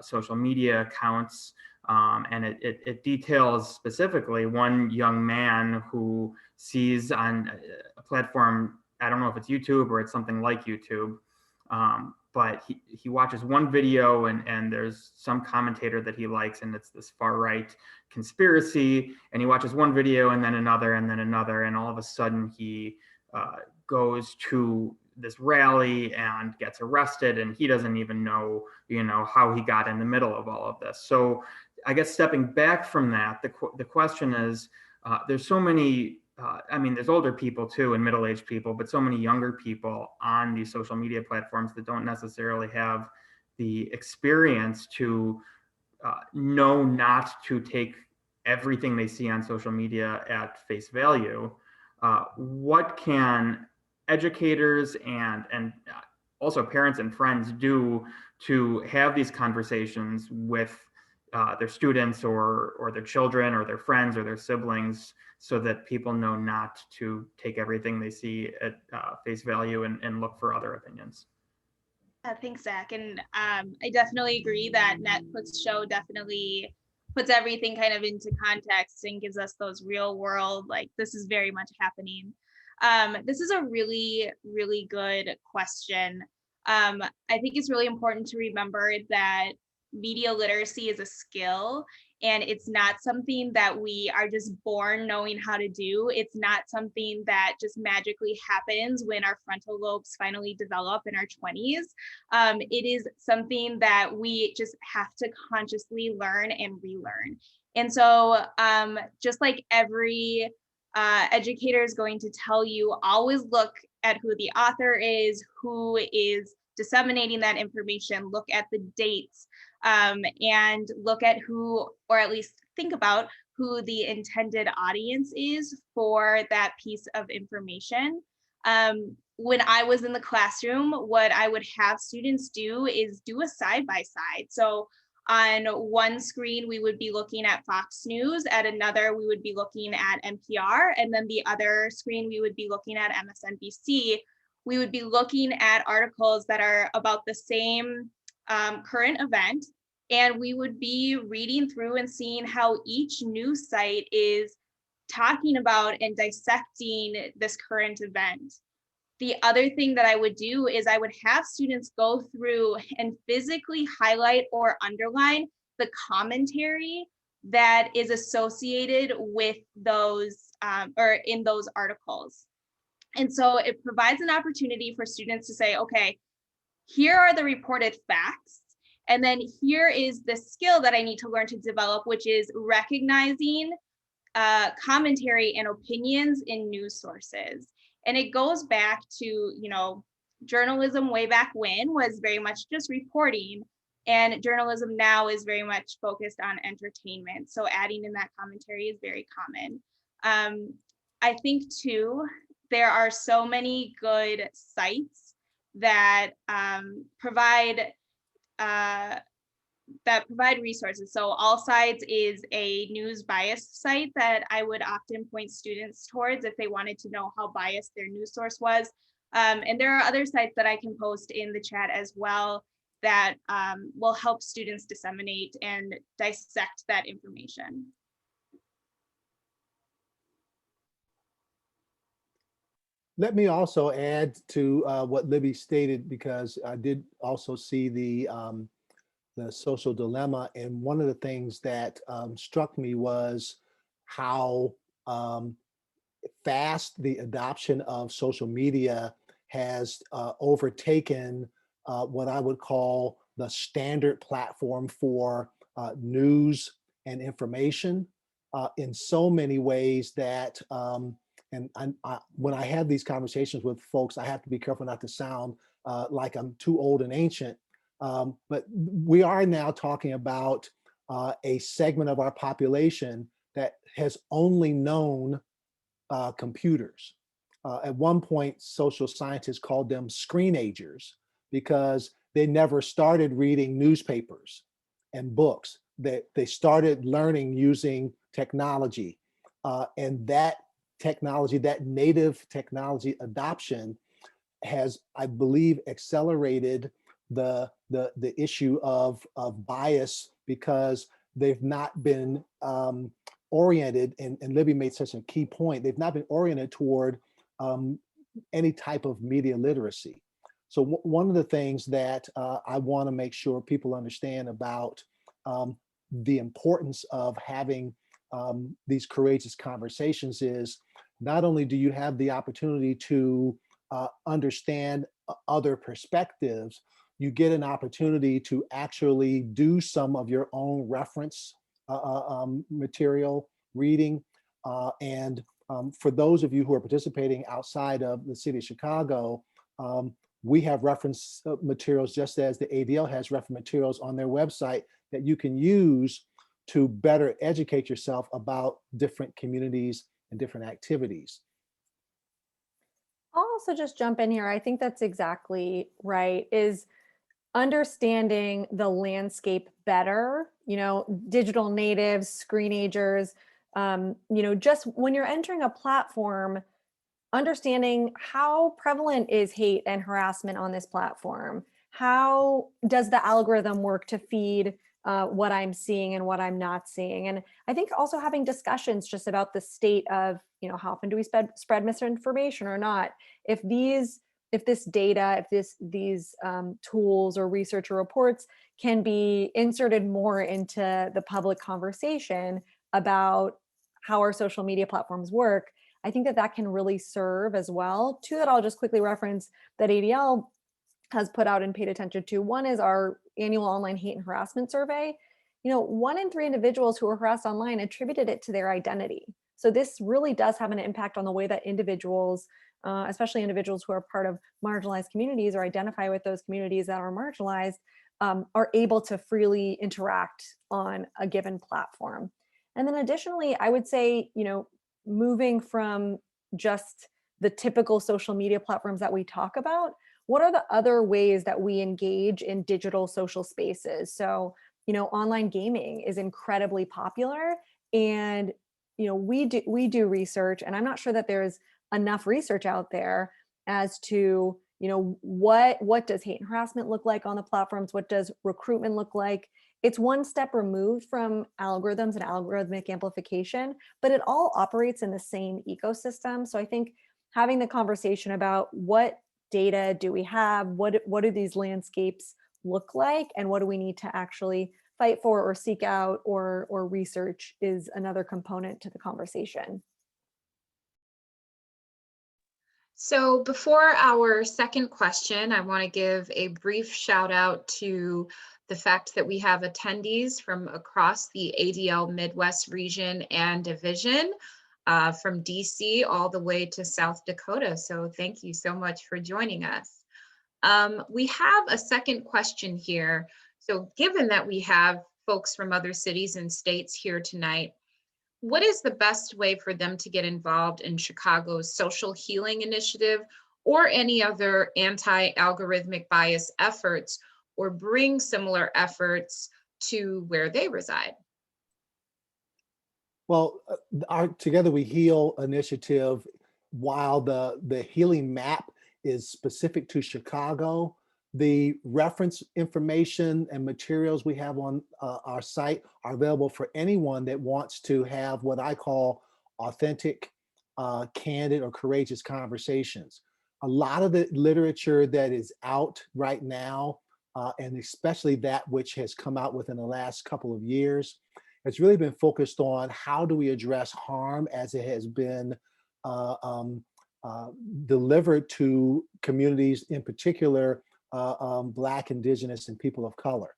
social media accounts. And it details specifically one young man who sees on a platform, I don't know if it's YouTube or it's something like YouTube, but he watches one video and there's some commentator that he likes, and it's this far right conspiracy, and he watches one video and then another and then another, and all of a sudden he goes to this rally and gets arrested, and he doesn't even know how he got in the middle of all of this. So I guess stepping back from that, the question is, there's so many there's older people too and middle-aged people, but so many younger people on these social media platforms that don't necessarily have the experience to know not to take everything they see on social media at face value. What can educators and also parents and friends do to have these conversations with their students or their children or their friends or their siblings, so that people know not to take everything they see at face value and look for other opinions? Thanks, Zach. And I definitely agree that Netflix show definitely puts everything kind of into context and gives us those real world, like, this is very much happening. This is a really, really good question. I think it's really important to remember that media literacy is a skill, and it's not something that we are just born knowing how to do. It's not something that just magically happens when our frontal lobes finally develop in our 20s. It is something that we just have to consciously learn and relearn. And so just like every educator is going to tell you, always look at who the author is, who is disseminating that information, look at the dates, and look at who, or at least think about who the intended audience is for that piece of information. When I was in the classroom, what I would have students do is do a side-by-side. So on one screen, we would be looking at Fox News, at another, we would be looking at NPR, and then the other screen, we would be looking at MSNBC. We would be looking at articles that are about the same current event, and we would be reading through and seeing how each news site is talking about and dissecting this current event. The other thing that I would do is I would have students go through and physically highlight or underline the commentary that is associated with those or in those articles. And so it provides an opportunity for students to say, okay, here are the reported facts, and then here is the skill that I need to learn to develop, which is recognizing commentary and opinions in news sources. And it goes back to, journalism way back when was very much just reporting, and journalism now is very much focused on entertainment. So adding in that commentary is very common. I think too, there are so many good sites that provide that provide resources. So All Sides is a news bias site that I would often point students towards if they wanted to know how biased their news source was. And there are other sites that I can post in the chat as well that will help students disseminate and dissect that information. Let me also add to what Libby stated, because I did also see the social dilemma. And one of the things that struck me was how fast the adoption of social media has overtaken what I would call the standard platform for news and information in so many ways that, and when I have these conversations with folks, I have to be careful not to sound like I'm too old and ancient. But we are now talking about a segment of our population that has only known computers. At one point, social scientists called them screenagers because they never started reading newspapers and books. They started learning using technology. And that technology, that native technology adoption has, I believe, accelerated the issue of bias, because they've not been oriented, and Libby made such a key point, they've not been oriented toward any type of media literacy. So one of the things that I want to make sure people understand about the importance of having these courageous conversations is, not only do you have the opportunity to understand other perspectives, you get an opportunity to actually do some of your own reference material reading. And for those of you who are participating outside of the city of Chicago, we have reference materials, just as the ADL has reference materials on their website that you can use to better educate yourself about different communities and different activities. I'll also just jump in here. I think that's exactly right, is understanding the landscape better, digital natives, screenagers, just when you're entering a platform, understanding how prevalent is hate and harassment on this platform. How does the algorithm work to feed what I'm seeing and what I'm not seeing? And I think also having discussions just about the state of, how often do we spread misinformation or not? If this data, if these tools or research or reports can be inserted more into the public conversation about how our social media platforms work, I think that can really serve as well. Two that I'll just quickly reference that ADL has put out and paid attention to. One is our annual online hate and harassment survey. 1 in 3 individuals who were harassed online attributed it to their identity. So this really does have an impact on the way that individuals, especially individuals who are part of marginalized communities or identify with those communities that are marginalized, are able to freely interact on a given platform. And then additionally, I would say, moving from just the typical social media platforms that we talk about, what are the other ways that we engage in digital social spaces? So, online gaming is incredibly popular, and we do research, and I'm not sure that there's enough research out there as to what does hate and harassment look like on the platforms? What does recruitment look like? It's one step removed from algorithms and algorithmic amplification, but it all operates in the same ecosystem. So I think having the conversation about what data do we have, what do these landscapes look like, and what do we need to actually fight for or seek out or research is another component to the conversation. So before our second question, I want to give a brief shout out to the fact that we have attendees from across the ADL Midwest region and division, from DC all the way to South Dakota. So thank you so much for joining us. We have a second question here. So given that we have folks from other cities and states here tonight, what is the best way for them to get involved in Chicago's social healing initiative or any other anti-algorithmic bias efforts, or bring similar efforts to where they reside? Well, our Together We Heal initiative, while the healing map is specific to Chicago, the reference information and materials we have on our site are available for anyone that wants to have what I call authentic, candid, or courageous conversations. A lot of the literature that is out right now, and especially that which has come out within the last couple of years, it's really been focused on how do we address harm as it has been uh, um, delivered to communities, in particular, Black, Indigenous, and people of color.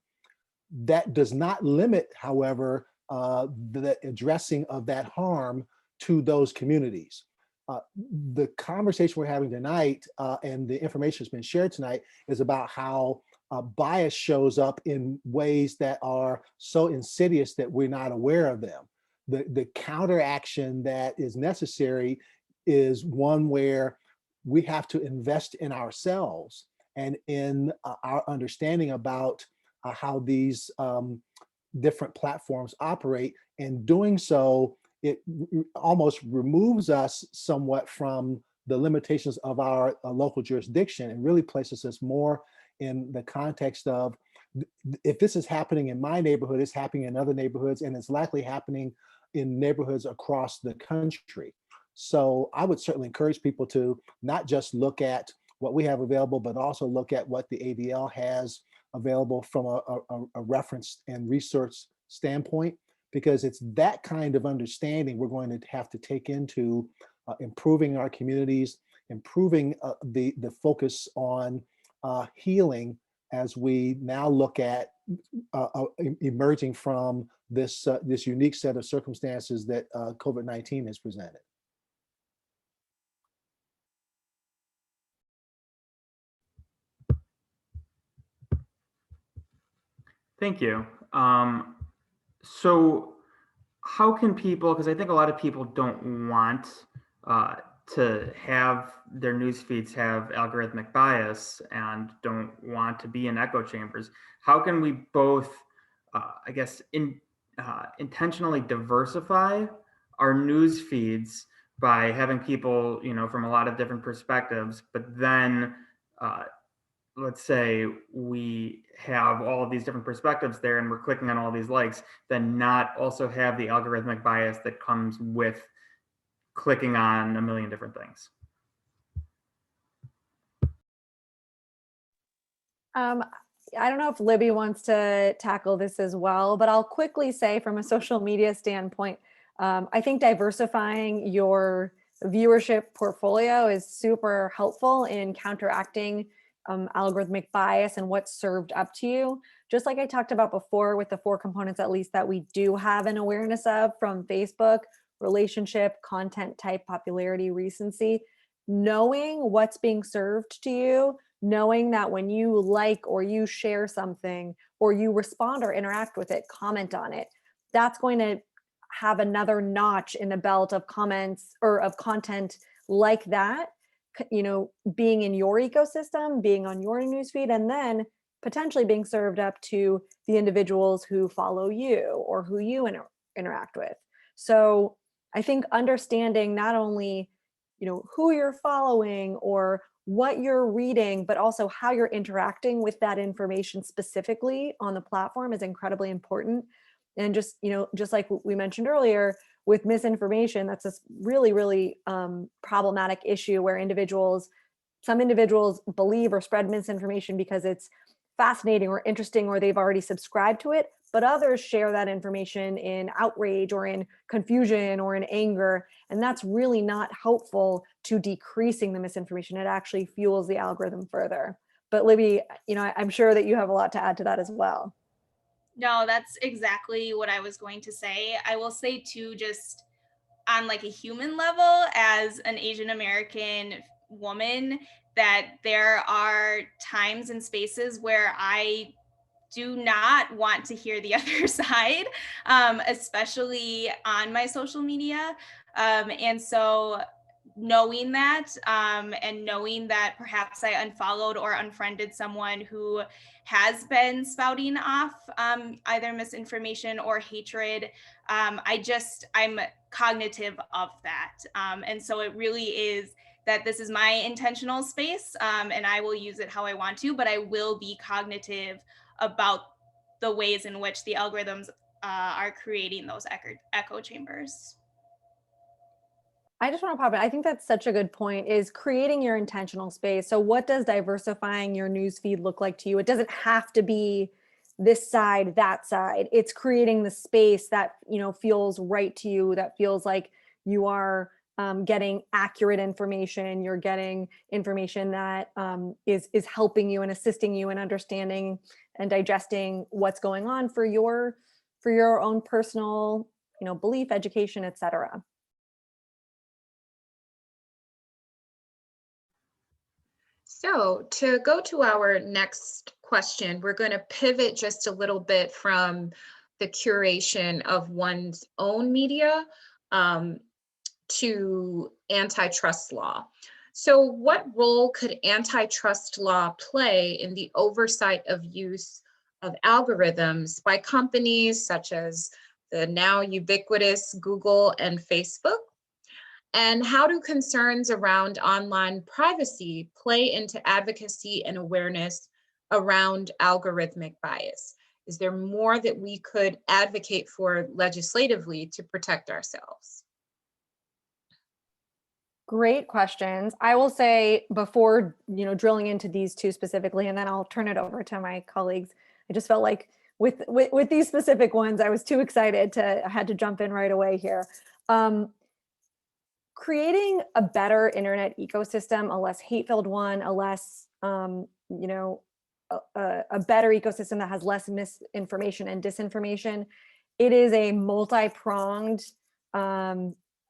That does not limit, however, the addressing of that harm to those communities. The conversation we're having tonight and the information that's been shared tonight is about how bias shows up in ways that are so insidious that we're not aware of them. The counteraction that is necessary is one where we have to invest in ourselves and in our understanding about how these different platforms operate. And doing so, it almost removes us somewhat from the limitations of our local jurisdiction and really places us more in the context of, if this is happening in my neighborhood, it's happening in other neighborhoods, and it's likely happening in neighborhoods across the country. So I would certainly encourage people to not just look at what we have available, but also look at what the ADL has available from a reference and research standpoint, because it's that kind of understanding we're going to have to take into improving our communities, improving the focus on healing as we now look at emerging from this unique set of circumstances that COVID-19 has presented. Thank you. So how can people, because I think a lot of people don't want to have their news feeds have algorithmic bias and don't want to be in echo chambers. How can we both, I guess, intentionally diversify our news feeds by having people, from a lot of different perspectives, but then let's say we have all of these different perspectives there and we're clicking on all these likes, then not also have the algorithmic bias that comes with clicking on a million different things? I don't know if Libby wants to tackle this as well, but I'll quickly say from a social media standpoint, I think diversifying your viewership portfolio is super helpful in counteracting algorithmic bias and what's served up to you. Just like I talked about before with the 4 components, at least, that we do have an awareness of from Facebook: relationship, content type, popularity, recency. Knowing what's being served to you, knowing that when you like or you share something or you respond or interact with it, comment on it, that's going to have another notch in the belt of comments or of content like that, being in your ecosystem, being on your newsfeed, and then potentially being served up to the individuals who follow you or who you interact with. So I think understanding not only who you're following or what you're reading, but also how you're interacting with that information specifically on the platform is incredibly important. And just like we mentioned earlier with misinformation, that's a really, really problematic issue where some individuals believe or spread misinformation because it's fascinating or interesting or they've already subscribed to it, but others share that information in outrage or in confusion or in anger. And that's really not helpful to decreasing the misinformation. It actually fuels the algorithm further. But Libby, I'm sure that you have a lot to add to that as well. No, that's exactly what I was going to say. I will say too, just on like a human level, as an Asian American woman, that there are times and spaces where I do not want to hear the other side, especially on my social media. And so knowing that and knowing that perhaps I unfollowed or unfriended someone who has been spouting off either misinformation or hatred, I'm cognitive of that. And so it really is that this is my intentional space and I will use it how I want to, but I will be cognitive about the ways in which the algorithms are creating those echo chambers. I just want to pop in. I think that's such a good point, is creating your intentional space. So what does diversifying your news feed look like to you? It doesn't have to be this side, that side. It's creating the space that, you know, feels right to you, that feels like you are getting accurate information. You're getting information that is helping you and assisting you in understanding and digesting what's going on for your own personal, you know, belief, education, et cetera. So to go to our next question, we're going to pivot just a little bit from the curation of one's own media to antitrust law. So what role could antitrust law play in the oversight of use of algorithms by companies such as the now ubiquitous Google and Facebook? And how do concerns around online privacy play into advocacy and awareness around algorithmic bias? Is there more that we could advocate for legislatively to protect ourselves? Great questions. I will say, before, you know, drilling into these two specifically, and then I'll turn it over to my colleagues. I just felt like with these specific ones, I was too excited I had to jump in right away here. Creating a better internet ecosystem, a less hate-filled one, a less, you know, a better ecosystem that has less misinformation and disinformation. It is a multi-pronged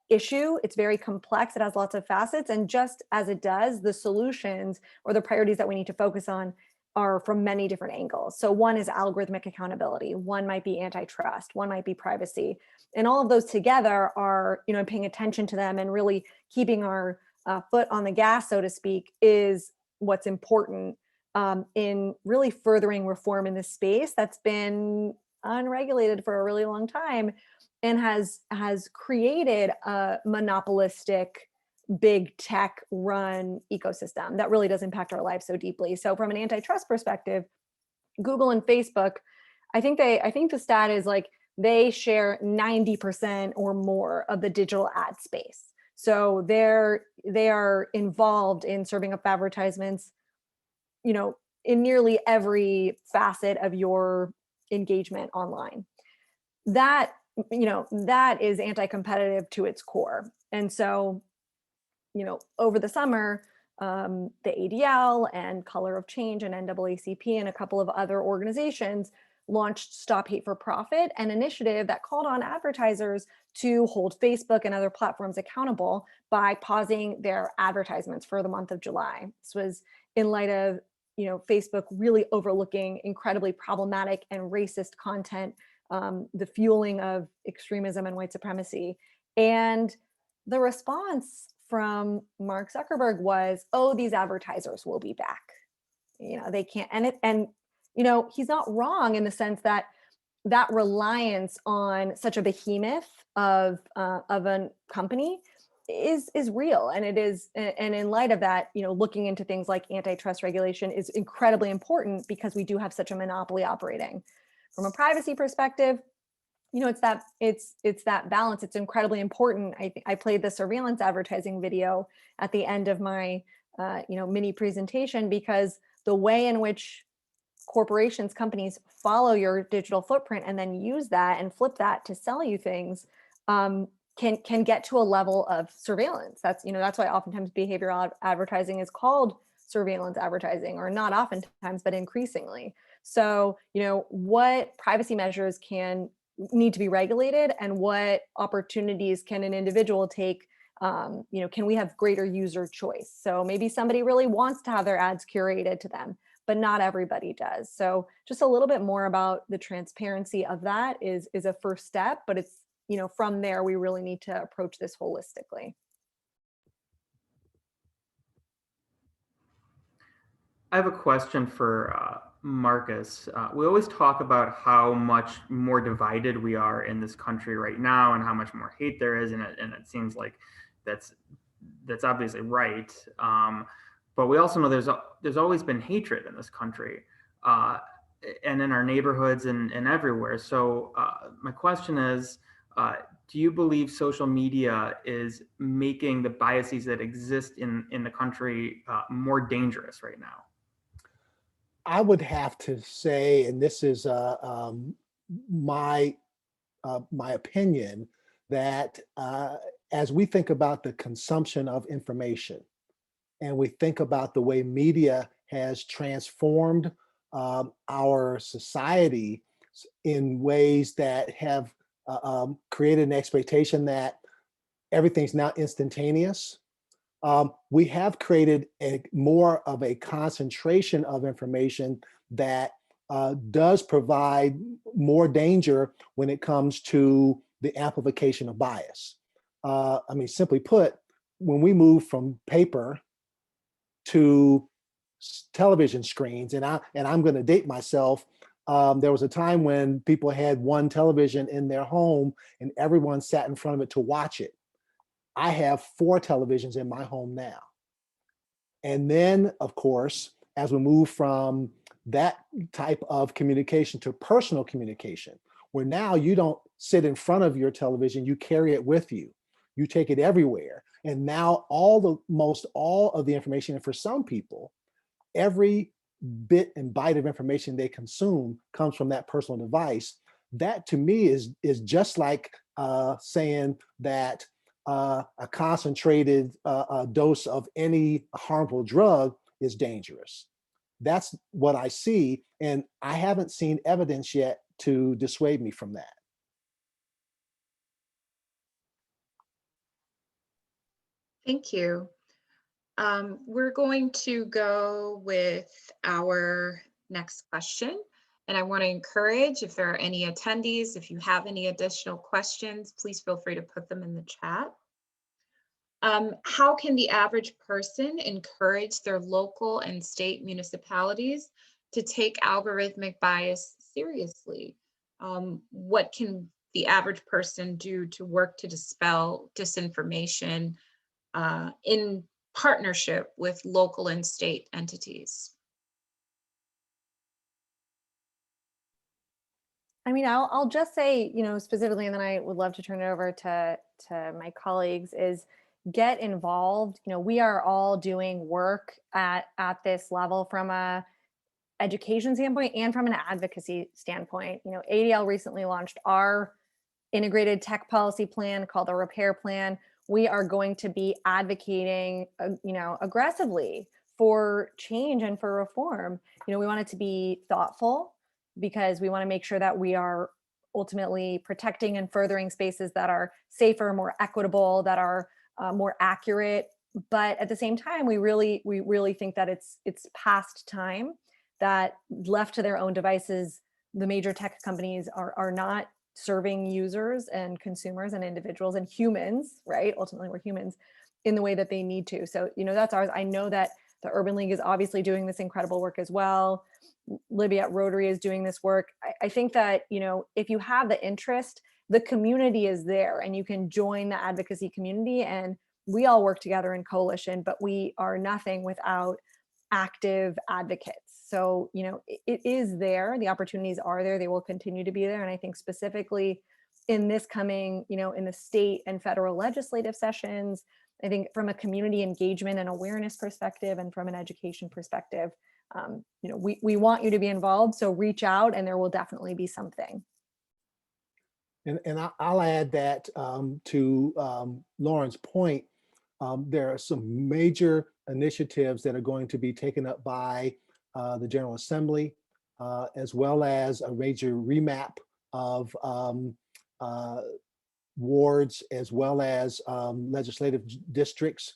issue. It's very complex. It has lots of facets. And just as it does, the solutions or the priorities that we need to focus on are from many different angles. So one is algorithmic accountability. One might be antitrust. One might be privacy. And all of those together are, you know, paying attention to them and really keeping our foot on the gas, so to speak, is what's important in really furthering reform in this space that's been unregulated for a really long time and has created a monopolistic, big tech run ecosystem that really does impact our lives so deeply. So from an antitrust perspective, Google and Facebook, I think the stat is like they share 90% or more of the digital ad space. So they are involved in serving up advertisements, you know, in nearly every facet of your engagement online. That, you know, that is anti-competitive to its core. And so, you know, over the summer, the ADL and Color of Change and NAACP and a couple of other organizations launched Stop Hate for Profit, an initiative that called on advertisers to hold Facebook and other platforms accountable by pausing their advertisements for the month of July. This was in light of, you know, Facebook really overlooking incredibly problematic and racist content, the fueling of extremism and white supremacy. And the response from Mark Zuckerberg was, oh, these advertisers will be back. You know, they can't, and you know, he's not wrong in the sense that that reliance on such a behemoth of a company is real, and it is, and in light of that, you know, looking into things like antitrust regulation is incredibly important because we do have such a monopoly operating. From a privacy perspective, you know, it's that balance. It's incredibly important. I played the surveillance advertising video at the end of my you know, mini presentation, because the way in which corporations, companies follow your digital footprint and then use that and flip that to sell you things can get to a level of surveillance. That's, you know, that's why oftentimes behavioral advertising is called surveillance advertising, or not oftentimes, but increasingly. So, you know, what privacy measures need to be regulated, and what opportunities can an individual take? You know, can we have greater user choice? So maybe somebody really wants to have their ads curated to them, but not everybody does. So just a little bit more about the transparency of that is a first step, but it's, you know, from there, we really need to approach this holistically. I have a question for Marcus. We always talk about how much more divided we are in this country right now, and how much more hate there is, and it seems like that's obviously right. But we also know there's always been hatred in this country, and in our neighborhoods and everywhere. So my question is, do you believe social media is making the biases that exist in the country more dangerous right now? I would have to say, and this is my my opinion, that as we think about the consumption of information, and we think about the way media has transformed our society in ways that have created an expectation that everything's now instantaneous. We have created more of a concentration of information that does provide more danger when it comes to the amplification of bias. I mean, simply put, when we move from paper to television screens, and I'm going to date myself. There was a time when people had one television in their home and everyone sat in front of it to watch it. I have 4 televisions in my home now. And then, of course, as we move from that type of communication to personal communication, where now you don't sit in front of your television, you carry it with you. You take it everywhere. And now most all of the information, and for some people, every bit and byte of information they consume comes from that personal device. That to me is just like saying that a concentrated dose of any harmful drug is dangerous. That's what I see, and I haven't seen evidence yet to dissuade me from that. Thank you. We're going to go with our next question. And I want to encourage, if there are any attendees, if you have any additional questions, please feel free to put them in the chat. How can the average person encourage their local and state municipalities to take algorithmic bias seriously? What can the average person do to work to dispel disinformation in partnership with local and state entities? I mean, I'll just say, specifically, and then I would love to turn it over to my colleagues, is get involved. We are all doing work at this level from a education standpoint and from an advocacy standpoint. ADL recently launched our integrated tech policy plan called the Repair Plan. We are going to be advocating, aggressively for change and for reform. We want it to be thoughtful, because we want to make sure that we are ultimately protecting and furthering spaces that are safer, more equitable, that are more accurate. But at the same time, we really think that it's past time that, left to their own devices, the major tech companies are not serving users and consumers and individuals and humans, right? Ultimately, we're humans, in the way that they need to. So, that's ours. I know that the Urban League is obviously doing this incredible work as well. Libby at Rotary is doing this work. I think that, if you have the interest, the community is there and you can join the advocacy community, and we all work together in coalition, but we are nothing without active advocates. So, it is there. The opportunities are there. They will continue to be there. And I think specifically in this coming, in the state and federal legislative sessions, I think from a community engagement and awareness perspective and from an education perspective, we want you to be involved. So reach out and there will definitely be something. And I'll add that to Lauren's point, there are some major initiatives that are going to be taken up by the General Assembly, as well as a major remap of wards, as well as legislative districts.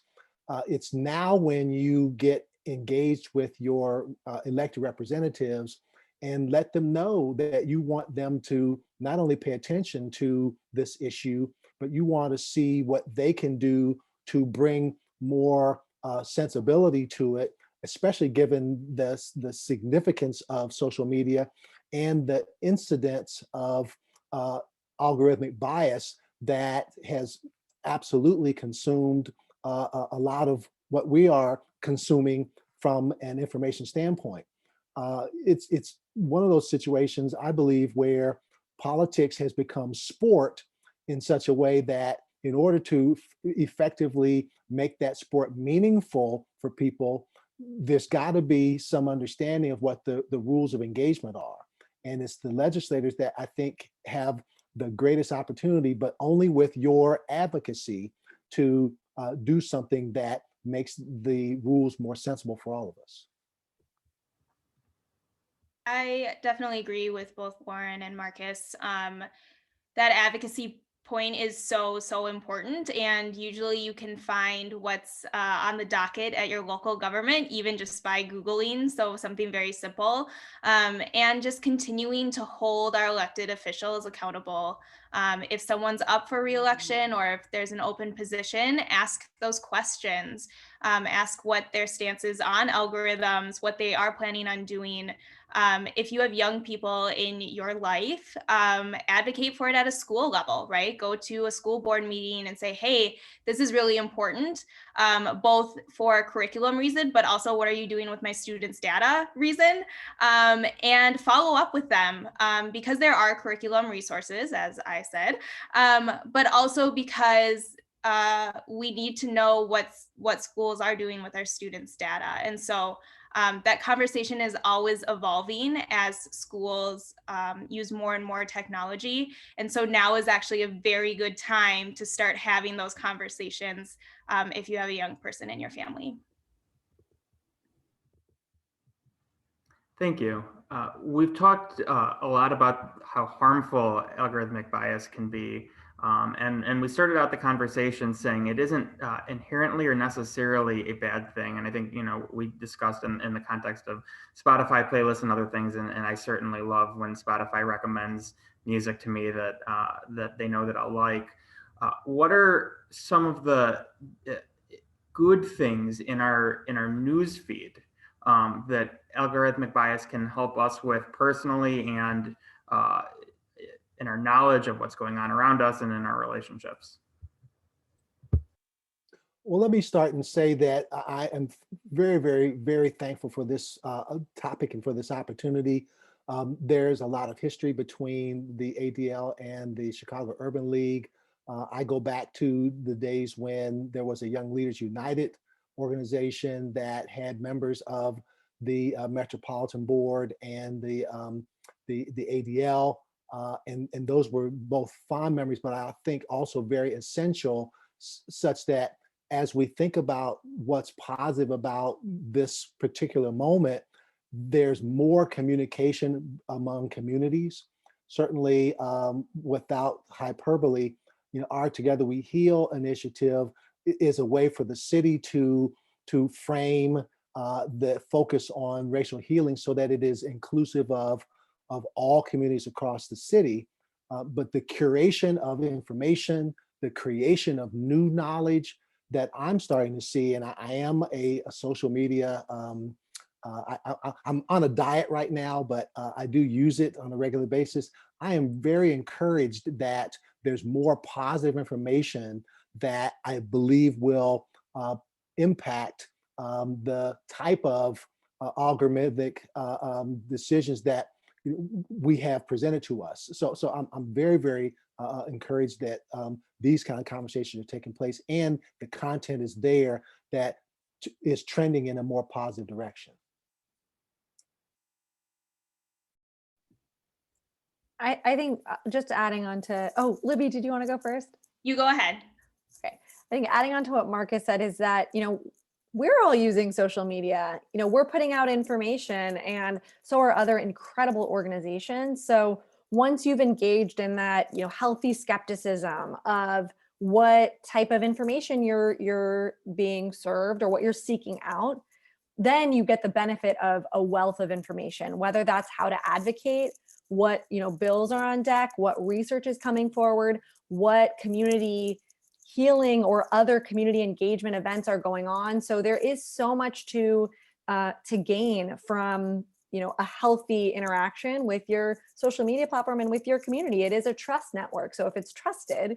It's now when you get engaged with your elected representatives and let them know that you want them to not only pay attention to this issue, but you want to see what they can do to bring more sensibility to it, especially given the significance of social media and the incidence of algorithmic bias that has absolutely consumed a lot of what we are consuming from an information standpoint. It's one of those situations, I believe, where politics has become sport in such a way that in order to effectively make that sport meaningful for people, there's got to be some understanding of what the rules of engagement are. And it's the legislators that I think have the greatest opportunity, but only with your advocacy, to do something that makes the rules more sensible for all of us. I definitely agree with both Lauren and Marcus. That advocacy point is so important, and usually you can find what's on the docket at your local government even just by Googling, so something very simple, and just continuing to hold our elected officials accountable. If someone's up for re-election or if there's an open position, ask those questions. Ask what their stance is on algorithms, what they are planning on doing. If you have young people in your life, advocate for it at a school level, right? Go to a school board meeting and say, hey, this is really important, both for a curriculum reason, but also what are you doing with my students' data reason, and follow up with them, because there are curriculum resources, as I said, but also because we need to know what schools are doing with our students' data. And so that conversation is always evolving as schools use more and more technology. And so now is actually a very good time to start having those conversations if you have a young person in your family. Thank you. We've talked a lot about how harmful algorithmic bias can be. And we started out the conversation saying it isn't inherently or necessarily a bad thing. And I think, we discussed in the context of Spotify playlists and other things. And I certainly love when Spotify recommends music to me that they know that I'll like. What are some of the good things in our news feed that algorithmic bias can help us with personally and in our knowledge of what's going on around us and in our relationships? Well, let me start and say that I am very, very, very thankful for this topic and for this opportunity. There's a lot of history between the ADL and the Chicago Urban League. I go back to the days when there was a Young Leaders United organization that had members of the Metropolitan Board and the ADL. And those were both fond memories, but I think also very essential, such that as we think about what's positive about this particular moment, there's more communication among communities. Certainly, without hyperbole, our Together We Heal initiative is a way for the city to frame the focus on racial healing so that it is inclusive of all communities across the city. But the curation of information, the creation of new knowledge that I'm starting to see, and I am a social media, I'm on a diet right now, but I do use it on a regular basis. I am very encouraged that there's more positive information that I believe will impact the type of algorithmic decisions that we have presented to us. So I'm very, very encouraged that these kind of conversations are taking place and the content is there that is trending in a more positive direction. I think just adding on to, Libby, did you want to go first? You go ahead. Okay. I think adding on to what Marcus said is that, we're all using social media, we're putting out information, and so are other incredible organizations. So once you've engaged in that, healthy skepticism of what type of information you're being served or what you're seeking out, then you get the benefit of a wealth of information, whether that's how to advocate, what bills are on deck, what research is coming forward, what community healing or other community engagement events are going on. So there is so much to to gain from a healthy interaction with your social media platform and with your community. It is a trust network. So if it's trusted,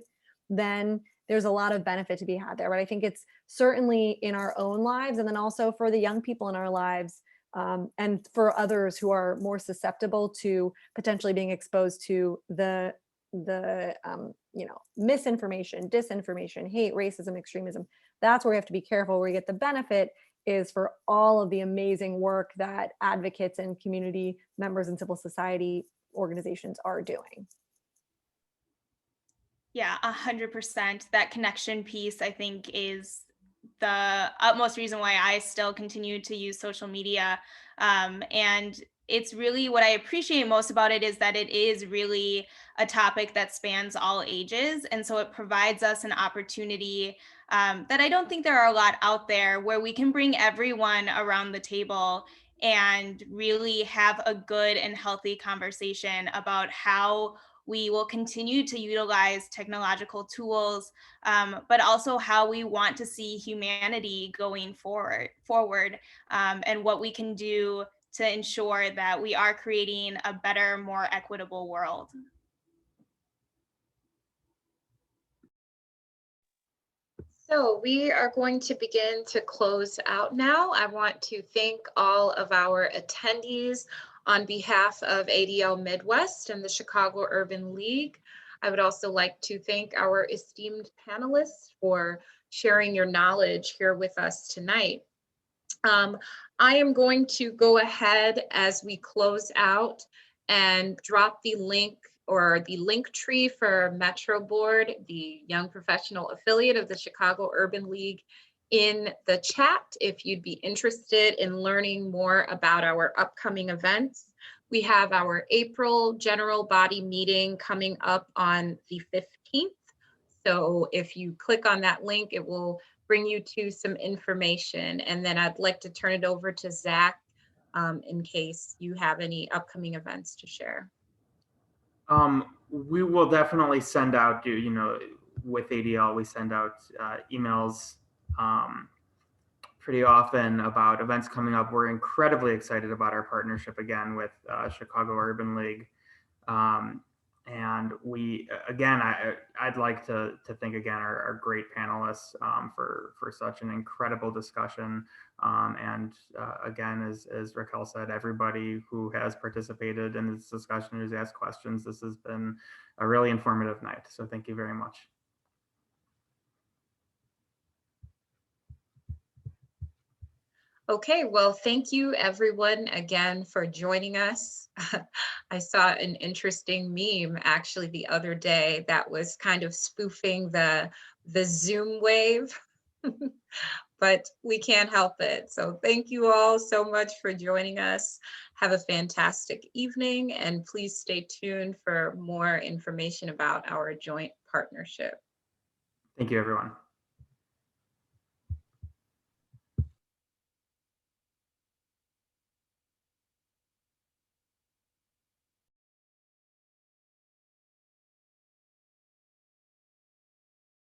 then there's a lot of benefit to be had there. But I think it's certainly in our own lives, and then also for the young people in our lives, and for others who are more susceptible to potentially being exposed to the misinformation, disinformation, hate, racism, extremism. That's where we have to be careful. Where we get the benefit is for all of the amazing work that advocates and community members and civil society organizations are doing. Yeah, 100%. That connection piece, I think, is the utmost reason why I still continue to use social media. And it's really what I appreciate most about it is that it is really a topic that spans all ages. And so it provides us an opportunity that I don't think there are a lot out there, where we can bring everyone around the table and really have a good and healthy conversation about how we will continue to utilize technological tools, but also how we want to see humanity going forward, and what we can do to ensure that we are creating a better, more equitable world. So we are going to begin to close out now. I want to thank all of our attendees on behalf of ADL Midwest and the Chicago Urban League. I would also like to thank our esteemed panelists for sharing your knowledge here with us tonight. I am going to go ahead as we close out and drop the link or the link tree for Metro Board, the young professional affiliate of the Chicago Urban League, in the chat if you'd be interested in learning more about our upcoming events. We have our April general body meeting coming up on the 15th. So if you click on that link, it will bring you to some information. And then I'd like to turn it over to Zach in case you have any upcoming events to share. We will definitely send out, with ADL, we send out emails pretty often about events coming up. We're incredibly excited about our partnership again with Chicago Urban League. And we, again, I'd like to thank again our great panelists for such an incredible discussion. And again, as Raquel said, everybody who has participated in this discussion, who's asked questions, this has been a really informative night. So thank you very much. Okay, well, thank you everyone again for joining us. I saw an interesting meme actually the other day that was kind of spoofing the Zoom wave, but we can't help it. So thank you all so much for joining us. Have a fantastic evening, and please stay tuned for more information about our joint partnership. Thank you, everyone.